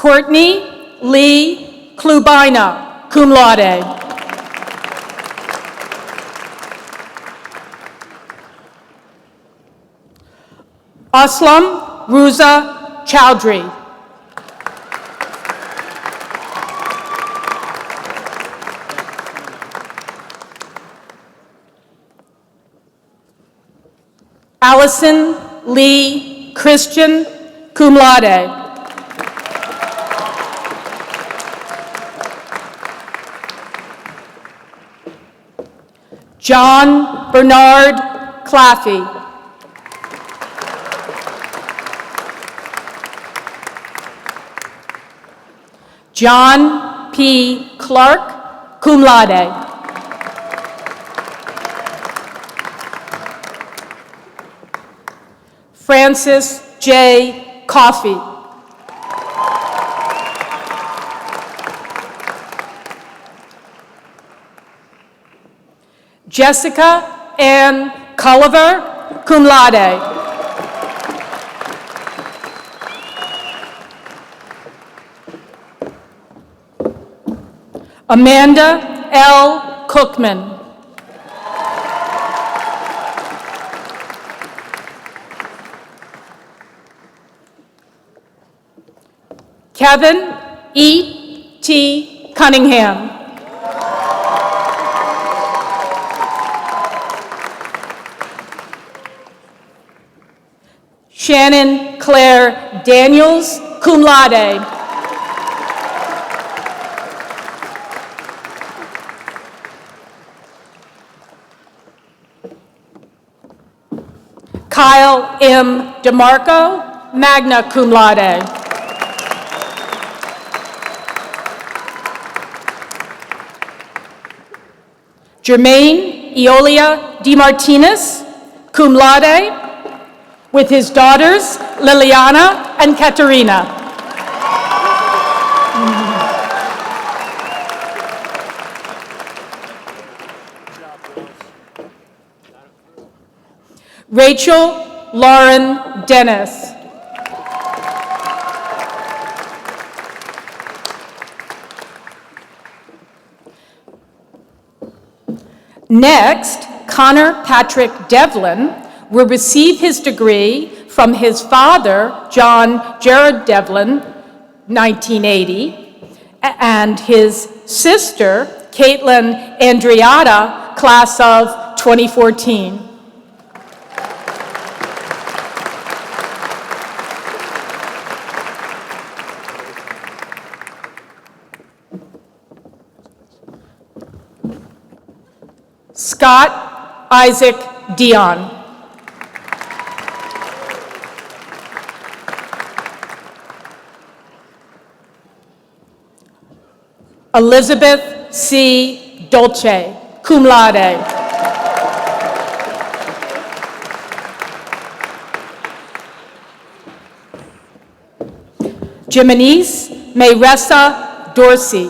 Courtney Lee Klubina, cum laude. Aslam Ruza Chowdhury. Allison Lee Christian, cum laude. John Bernard Claffey. John P. Clark, cum laude. Francis J. Coffey. Jessica Ann Culliver, cum laude. Amanda L. Cookman. Kevin E. T. Cunningham. Shannon Claire Daniels, cum laude. Kyle M. DeMarco, magna cum laude. Jermaine Eolia DeMartinez, cum laude, with his daughters Liliana and Katerina. Rachel Lauren Dennis. Next, Connor Patrick Devlin will receive his degree from his father, John Jared Devlin, 1980, and his sister, Caitlin Andriata, class of 2014. Scott Isaac Dion. Elizabeth C. Dolce, cum laude. Jiminice Mayressa Dorsey.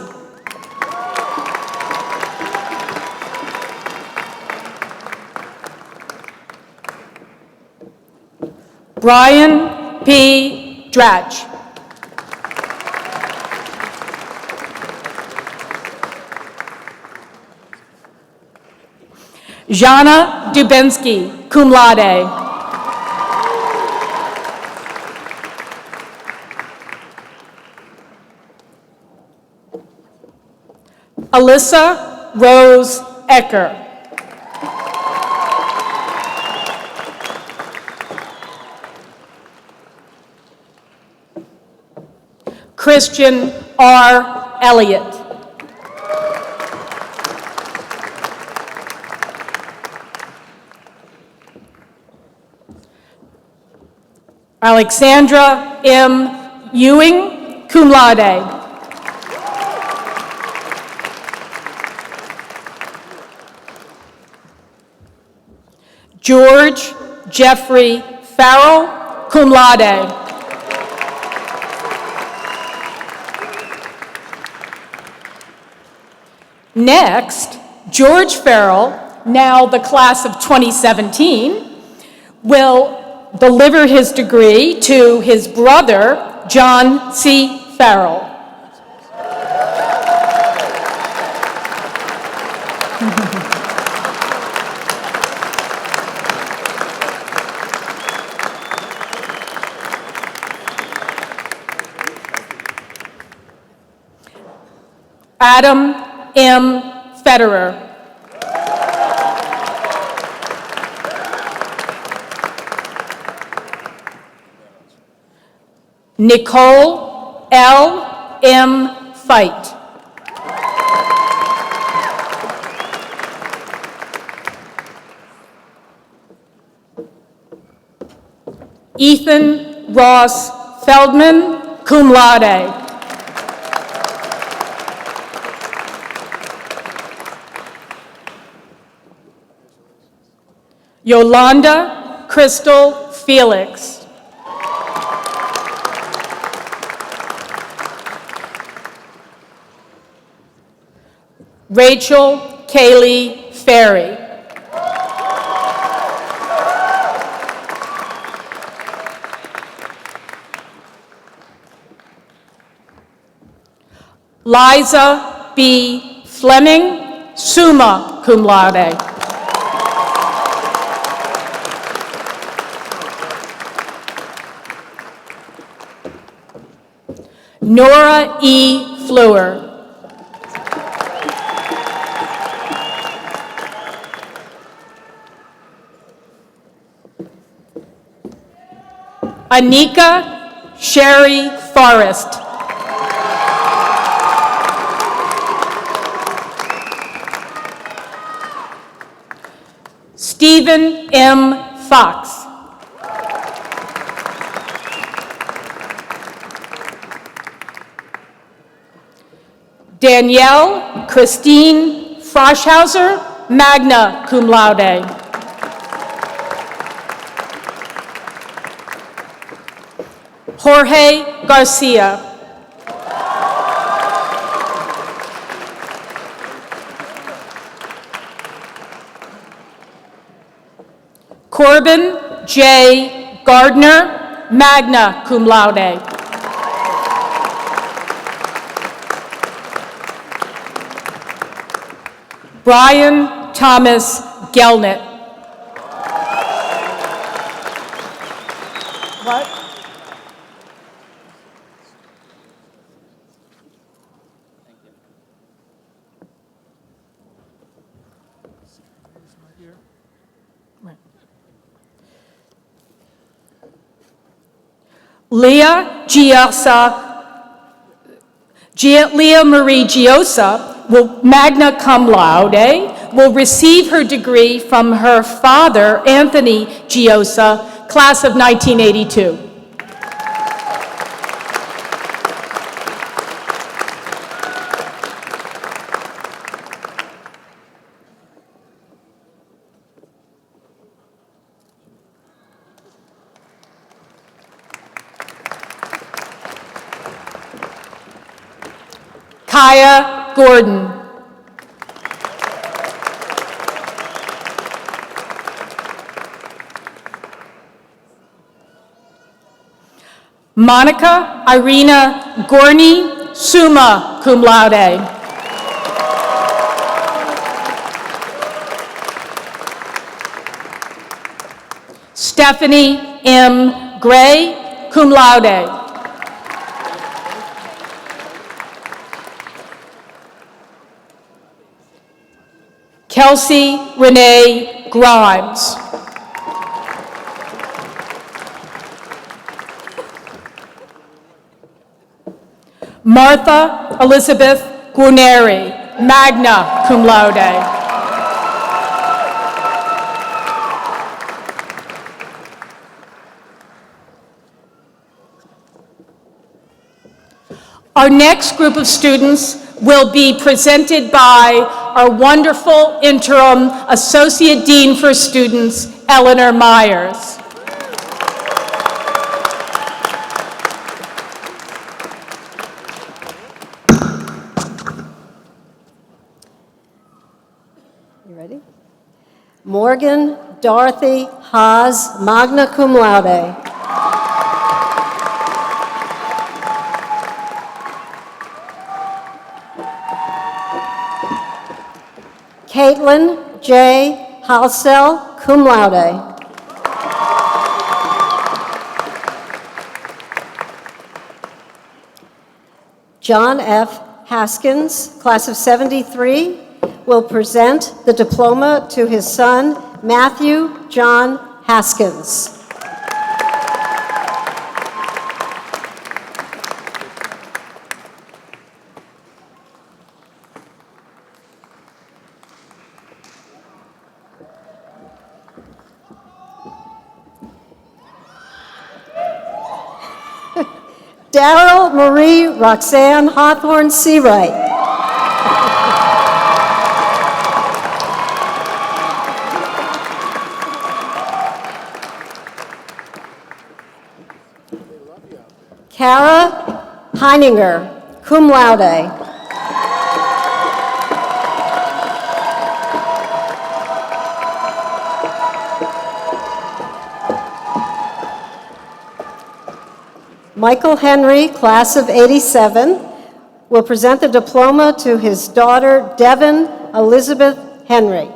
Brian P. Dratch. Jana Dubinsky, cum laude. Alyssa Rose Ecker. Christian R. Elliott. Alexandra M. Ewing, cum laude. George Jeffrey Farrell, cum laude. Next, George Farrell, now the class of 2017, will deliver his degree to his brother, John C. Farrell. Adam M. Federer. Nicole L. M. Fight. Ethan Ross Feldman, cum laude. Yolanda Crystal Felix. Rachel Kaylee Ferry. Liza B. Fleming, summa cum laude. Nora E. Fleur. Anika Sherry Forrest. Stephen M. Fox. Danielle Christine Froschhauser, magna cum laude. Jorge Garcia. Corbin J. Gardner, magna cum laude. Brian Thomas Gelnett. What? Leah Marie Giosa will magna cum laude, will receive her degree from her father, Anthony Giosa, class of 1982. Kaya Gordon. Monica Irina Gorney, summa cum laude. Stephanie M. Gray, cum laude. Kelsey Renee Grimes. Martha Elizabeth Guarneri, magna cum laude. Our next group of students will be presented by our wonderful interim Associate Dean for Students, Eleanor Myers. You ready? Morgan Dorothy Haas, magna cum laude. Caitlin J. Halsell, cum laude. John F. Haskins, class of 73, will present the diploma to his son, Matthew John Haskins. Daryl Marie Roxanne Hawthorne Seawright. Kara Heininger, cum laude. Michael Henry, class of 87, will present the diploma to his daughter, Devin Elizabeth Henry.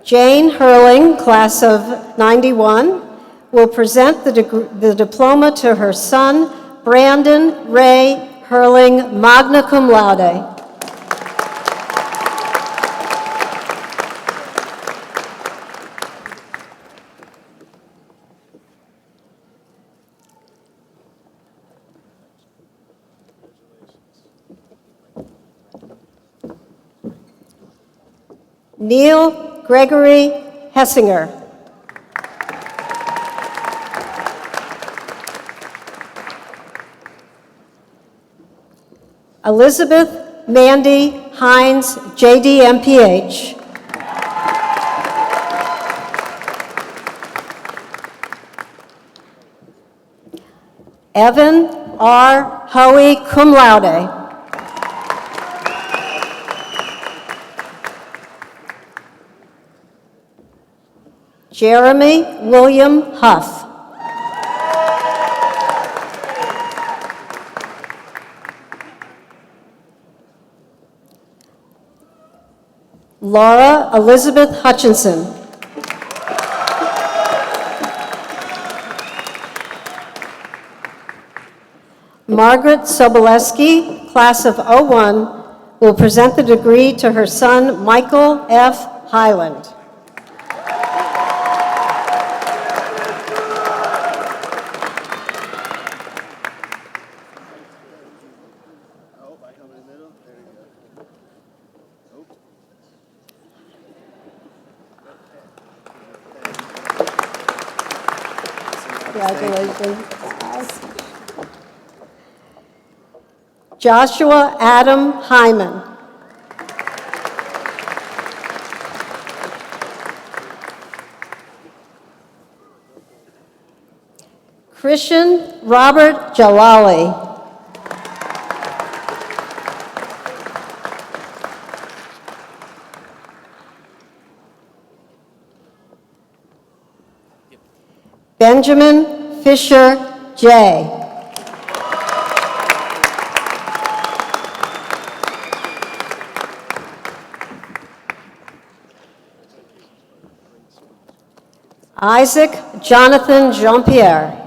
Jane Hurling, class of 91, will present the diploma to her son, Brandon Ray Hurling, magna cum laude. Neil Gregory Hessinger. Elizabeth Mandy Hines, JD MPH. Evan R. Hoey, cum laude. Jeremy William Huff. Laura Elizabeth Hutchinson. Margaret Soboleski, class of 01, will present the degree to her son, Michael F. Highland. Congratulations. Joshua Adam Hyman. Christian Robert Jalali. Benjamin Fisher J. Isaac Jonathan Jean-Pierre.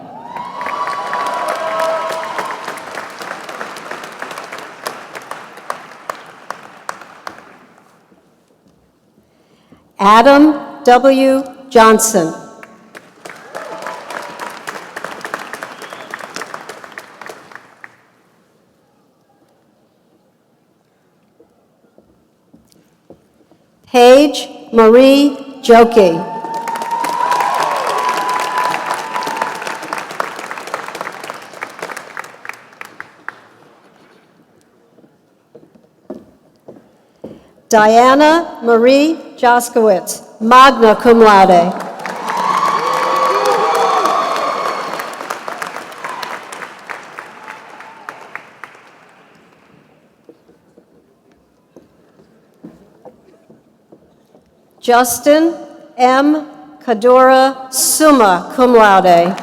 Adam W. Johnson. Paige Marie Jokey. Diana Marie Joskowitz, magna cum laude. Justin M. Cadora, summa cum laude.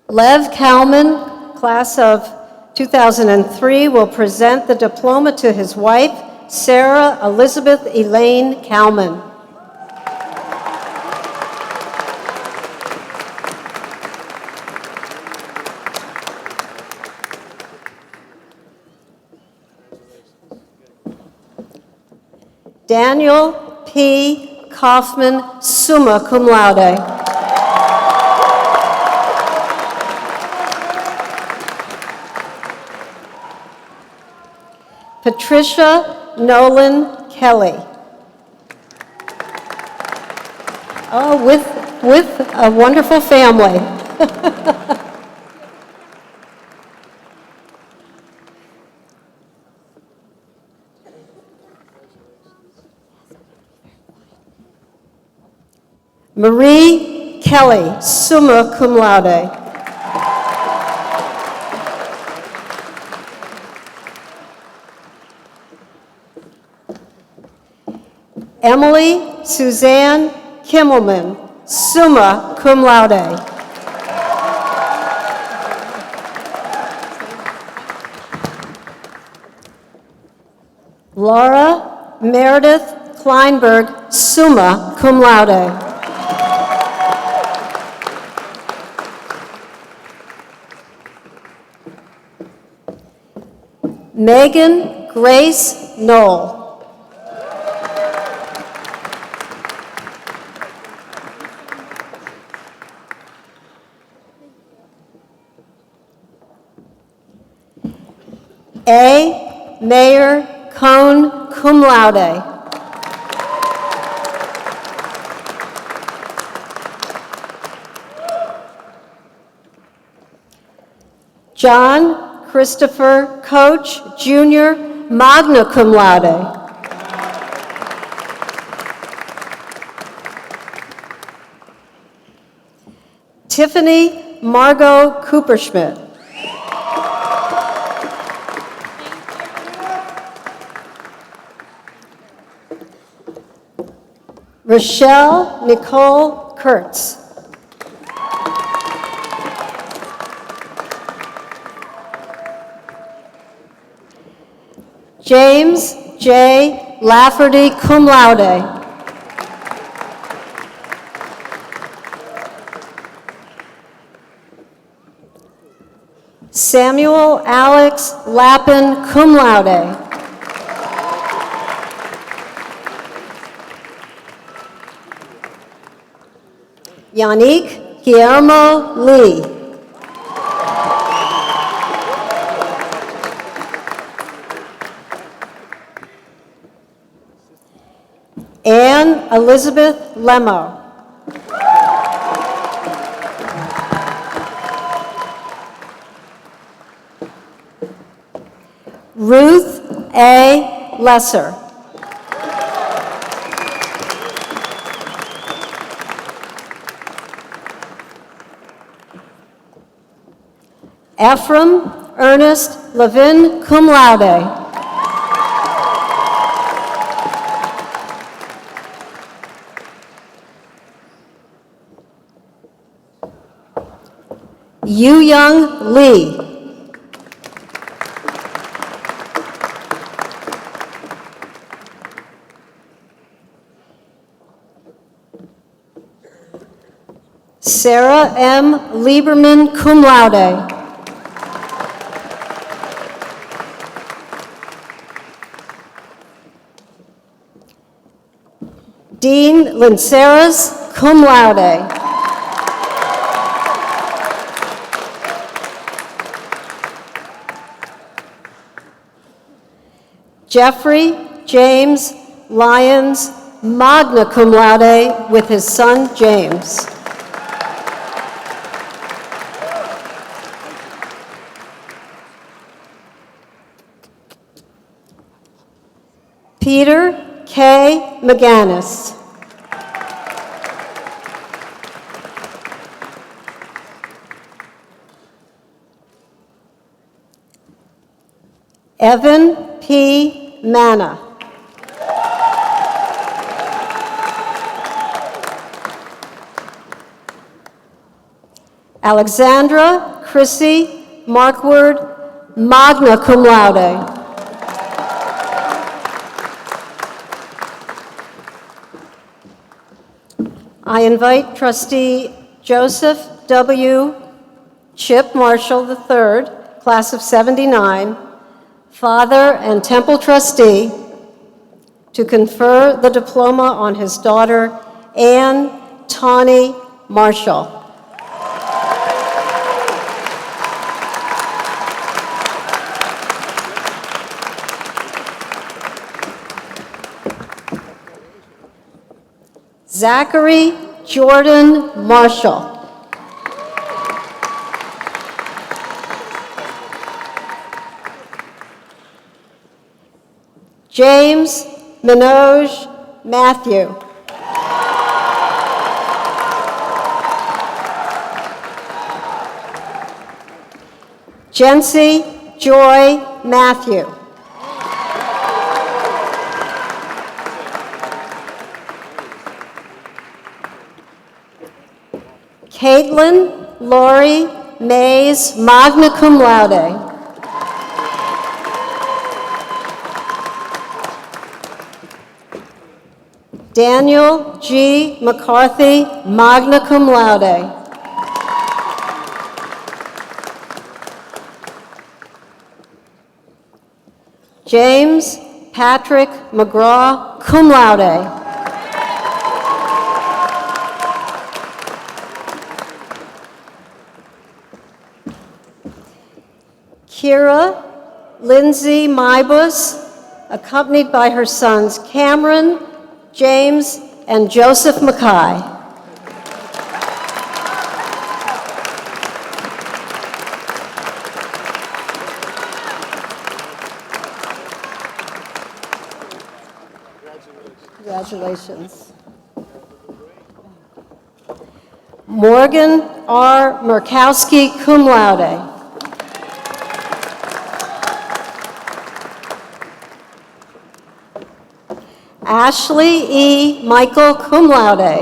Lev Kalman, class of 2003, will present the diploma to his wife, Sarah Elizabeth Elaine Kalman. Daniel P. Kaufman, summa cum laude. Patricia Nolan Kelly. Oh, with a wonderful family. Marie Kelly, summa cum laude. Emily Suzanne Kimmelman, summa cum laude. Laura Meredith Kleinberg, summa cum laude. Megan Grace Knoll. A. Mayor Cone, cum laude. John Christopher Coach, Jr., magna cum laude. Tiffany Margot Cooperschmidt. Rochelle Nicole Kurtz. James J. Lafferty, cum laude. Samuel Alex Lappin, cum laude. Yannick Guillermo Lee. Anne Elizabeth Lemo. Ruth A. Lesser. Ephraim Ernest Levin, cum laude. Yu Young Lee. Sarah M. Lieberman, cum laude. Dean Linceras, cum laude. Jeffrey James Lyons, magna cum laude, with his son James. Peter K. McGannis. Evan P. Manna. Alexandra Chrissy Markward, magna cum laude. I invite Trustee Joseph W. Chip Marshall III, class of '79, father and temple trustee, to confer the diploma on his daughter, Ann Tawny Marshall. Zachary Jordan Marshall. James Minoj Matthew. Jency Joy Matthew. Caitlin Lori Mays, magna cum laude. Daniel G. McCarthy, magna cum laude. James Patrick McGraw, cum laude. Kira Lindsay Mybus, accompanied by her sons Cameron, James, and Joseph Mackay. Congratulations. Morgan R. Murkowski, cum laude. Ashley E. Michael, cum laude.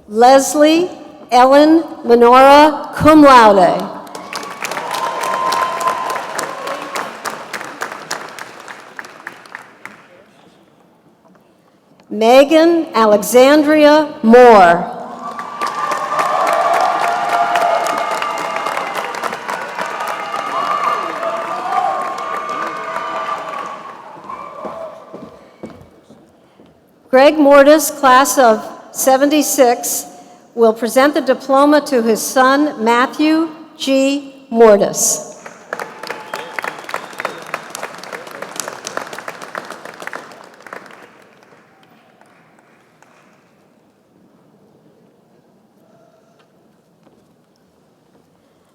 Leslie Ellen Menora, cum laude. Megan Alexandria Moore. Greg Mortis, class of '76, will present the diploma to his son, Matthew G. Mortis.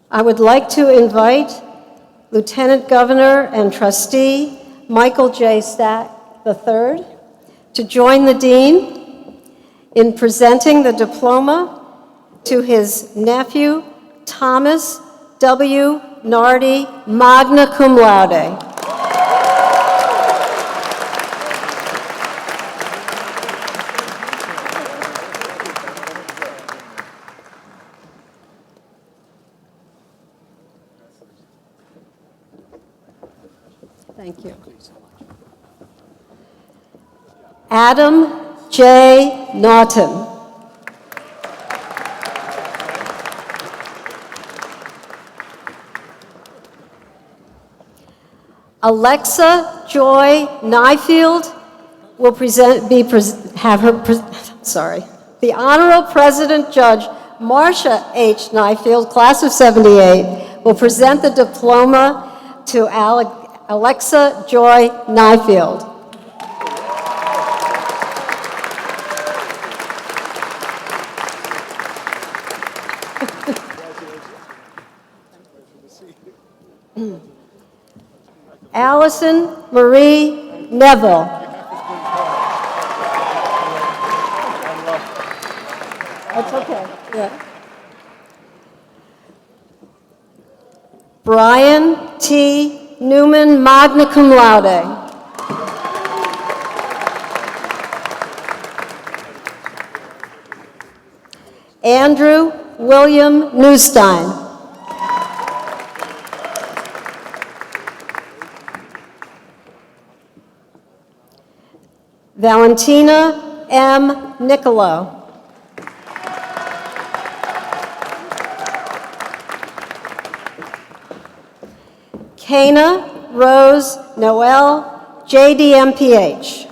I would like to invite Lieutenant Governor and Trustee Michael J. Stack III to join the Dean in presenting the diploma to his nephew, Thomas W. Nardi, magna cum laude. Thank you. Adam J. Naughton. Alexa Joy Nyfield will the Honorable President Judge Marcia H. Nyfield, Class of 78, will present the diploma to Alexa Joy Nyfield. Allison Marie Neville. That's okay. Yeah. Brian T. Newman, magna cum laude. Andrew William Newstein. Valentina M. Nicolo. Kana Rose Noel, JDMPH.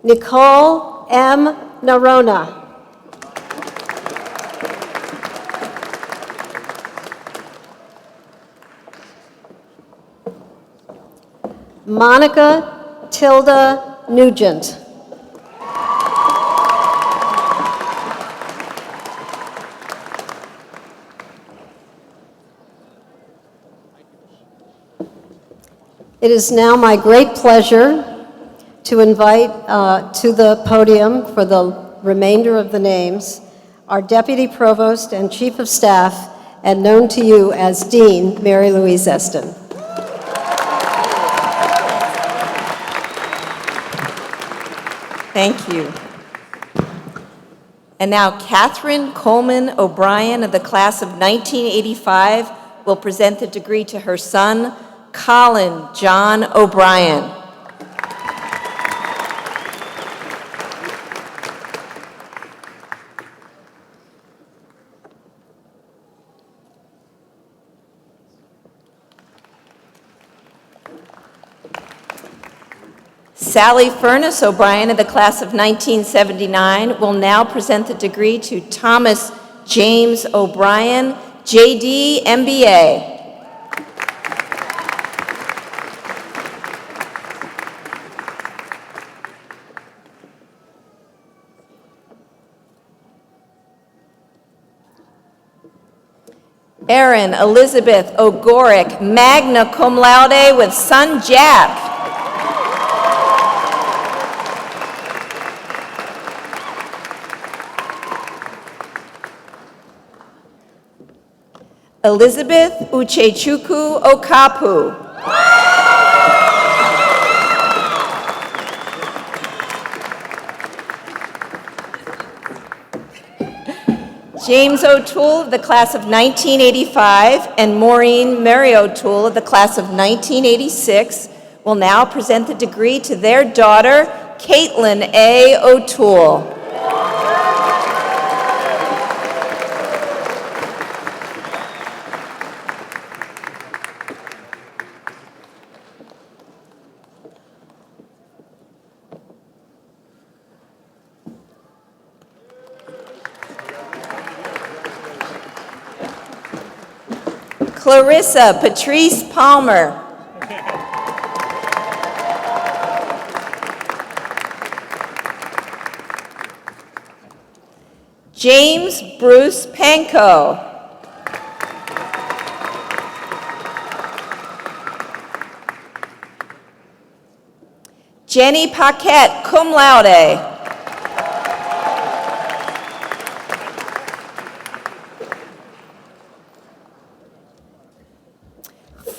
Nicole M. Narona. Monica Tilda Nugent. It is now my great pleasure to invite to the podium for the remainder of the names our Deputy Provost and Chief of Staff, and known to you as Dean Mary Louise Eston. Thank you. And now Catherine Coleman O'Brien of the class of 1985 will present the degree to her son, Colin John O'Brien. Sally Furness O'Brien of the class of 1979 will now present the degree to Thomas James O'Brien, JD, MBA. Erin Elizabeth O'Gorick, magna cum laude with son Jack. Elizabeth Uchechukwu Okapu. James O'Toole of the class of 1985 and Maureen Mary O'Toole of the class of 1986 will now present the degree to their daughter, Caitlin A. O'Toole. Clarissa Patrice Palmer. James Bruce Panko. Jenny Paquette, cum laude.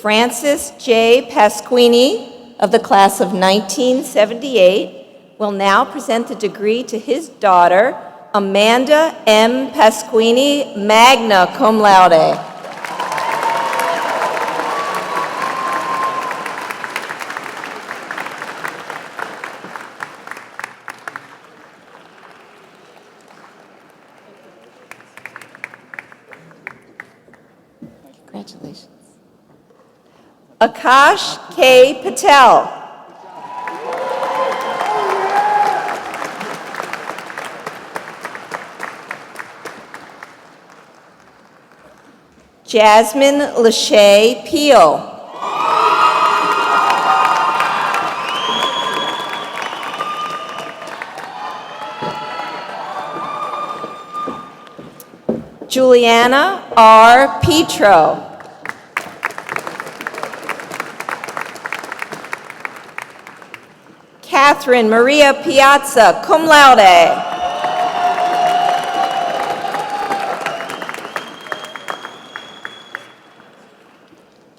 Francis J. Pasquini of the class of 1978 will now present the degree to his daughter, Amanda M. Pasquini, magna cum laude. Congratulations. Akash K. Patel. Jasmine Lachey Peel. Juliana R. Petro. Catherine Maria Piazza, cum laude.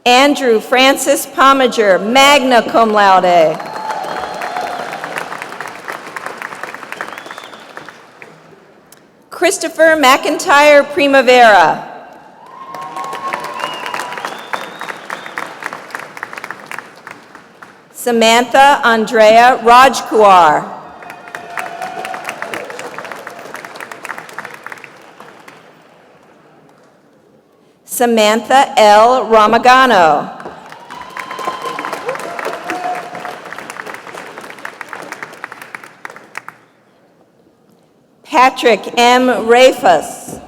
Andrew Francis Pomager, magna cum laude. Christopher McIntyre Primavera. Samantha Andrea Rajkuar. Samantha L. Ramagano. Patrick M. Rafus.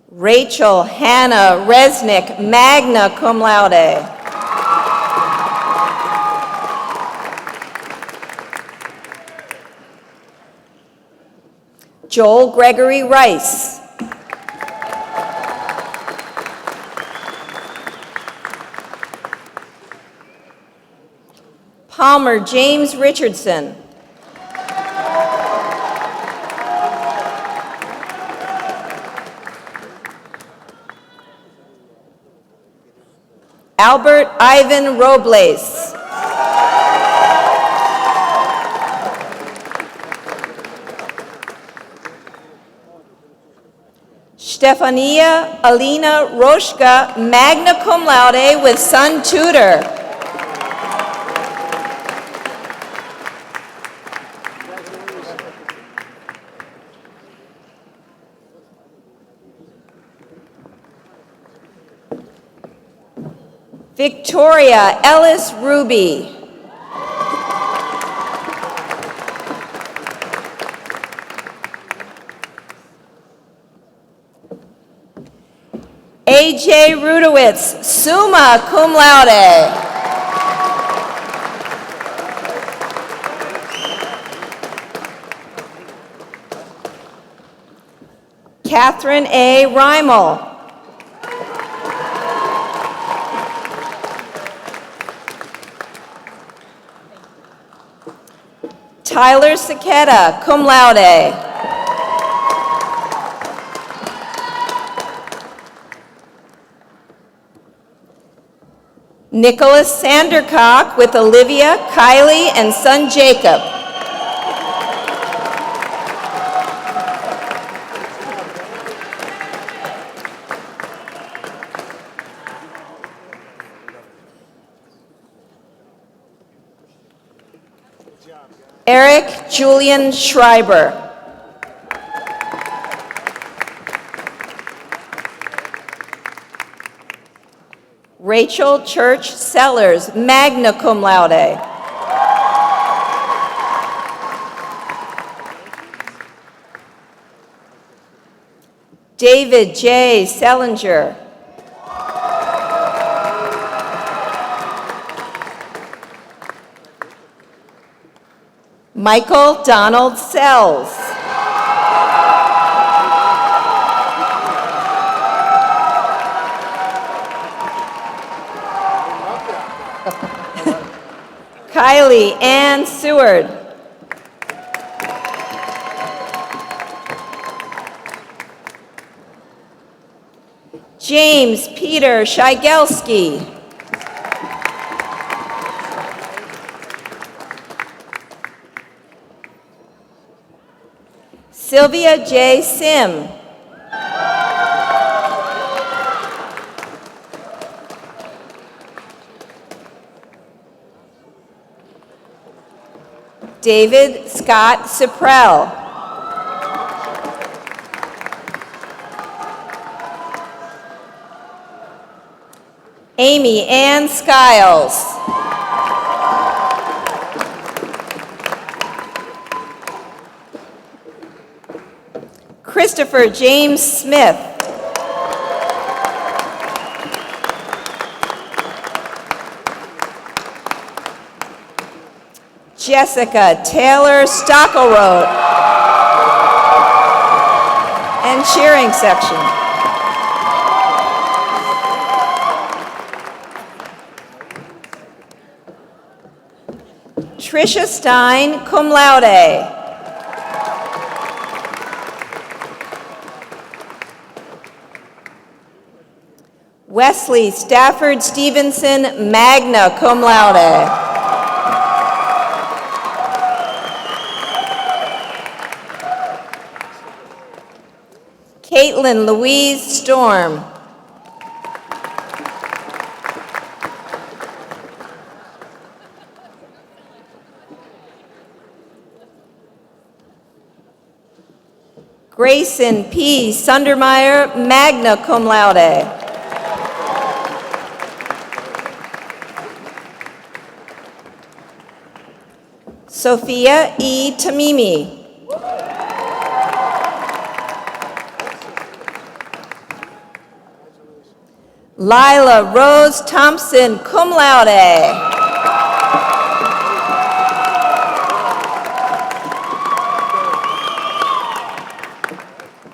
Rachel Hannah Resnick, magna cum laude. Joel Gregory Rice. Palmer James Richardson. Albert Ivan Robles. Stefania Alina Roshka, magna cum laude with son tutor. Victoria Ellis Ruby. A.J. Rudowitz, summa cum laude. Catherine A. Reimel. Tyler Saketa, cum laude. Nicholas Sandercock with Olivia, Kylie, and son Jacob. Eric Julian Schreiber. Rachel Church Sellers, magna cum laude. David J. Sellinger. Michael Donald Sells. Kylie Ann Seward. James Peter Shigelski. Sylvia J. Sim. David Scott Ciprell. Amy Ann Skiles. Christopher James Smith. Jessica Taylor Stockelroth. And cheering section. Tricia Stein, cum laude. Wesley Stafford Stevenson, magna cum laude. Caitlin Louise Storm. Grayson P. Sundermeyer, magna cum laude. Sophia E. Tamimi. Lila Rose Thompson, cum laude.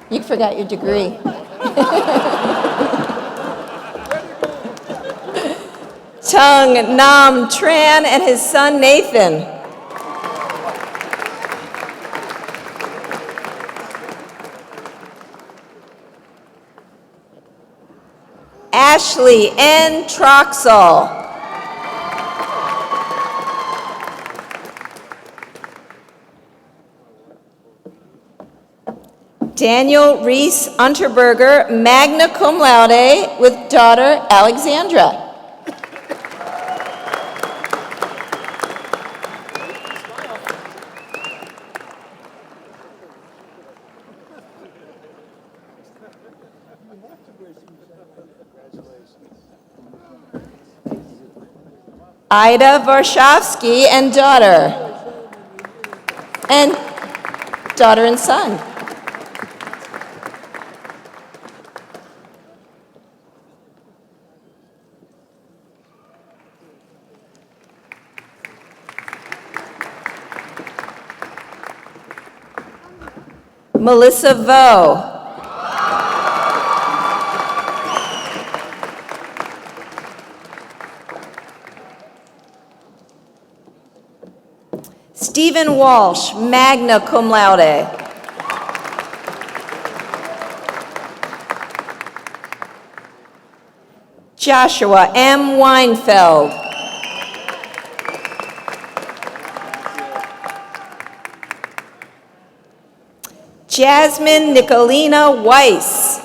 You forgot your degree. Tung Nam Tran and his son Nathan. Ashley N. Troxel. Daniel Reese Unterberger, magna cum laude, with daughter Alexandra. Ida Varshavsky and daughter. And daughter and son. Melissa Vo. Stephen Walsh, magna cum laude. Joshua M. Weinfeld. Jasmine Nicolina Weiss.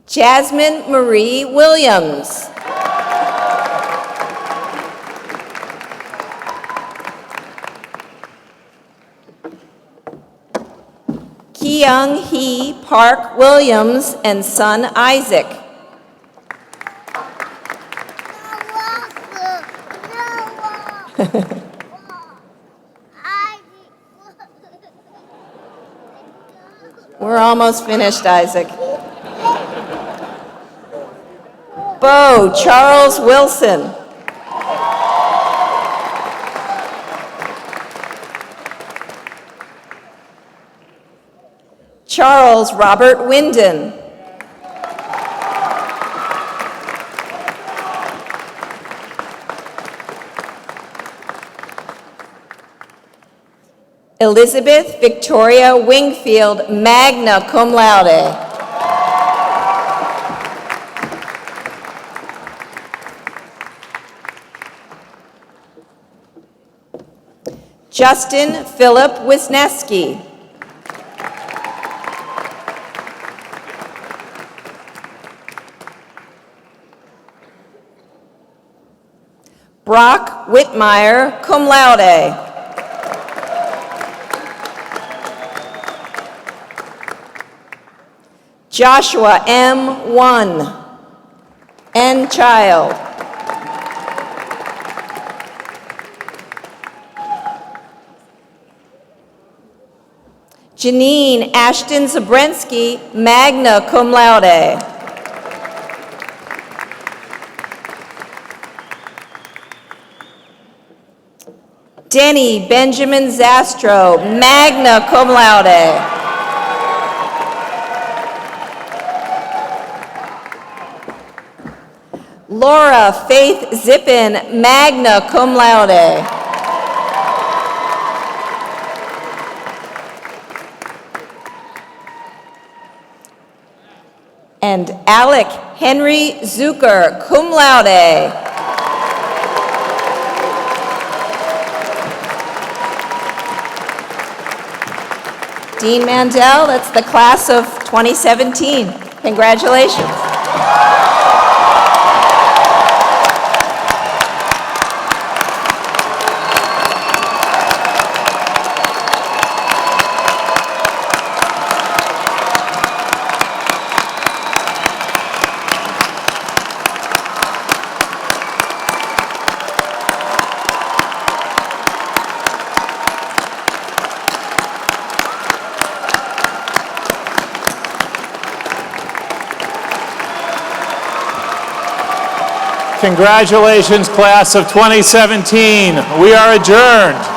Jasmine Marie Williams. Kyung Hee Park Williams and son Isaac. We're almost finished, Isaac. Bo Charles Wilson. Charles Robert Winden. Elizabeth Victoria Wingfield, magna cum laude. Justin Philip Wisniewski. Brock Whitmire, cum laude. Joshua M. One, N. Child. Janine Ashton Zabrensky, magna cum laude. Denny Benjamin Zastro, magna cum laude. Laura Faith Zippin, magna cum laude. And Alec Henry Zucker, cum laude. Dean Mandel, that's the class of 2017. Congratulations. Congratulations, class of 2017. We are adjourned.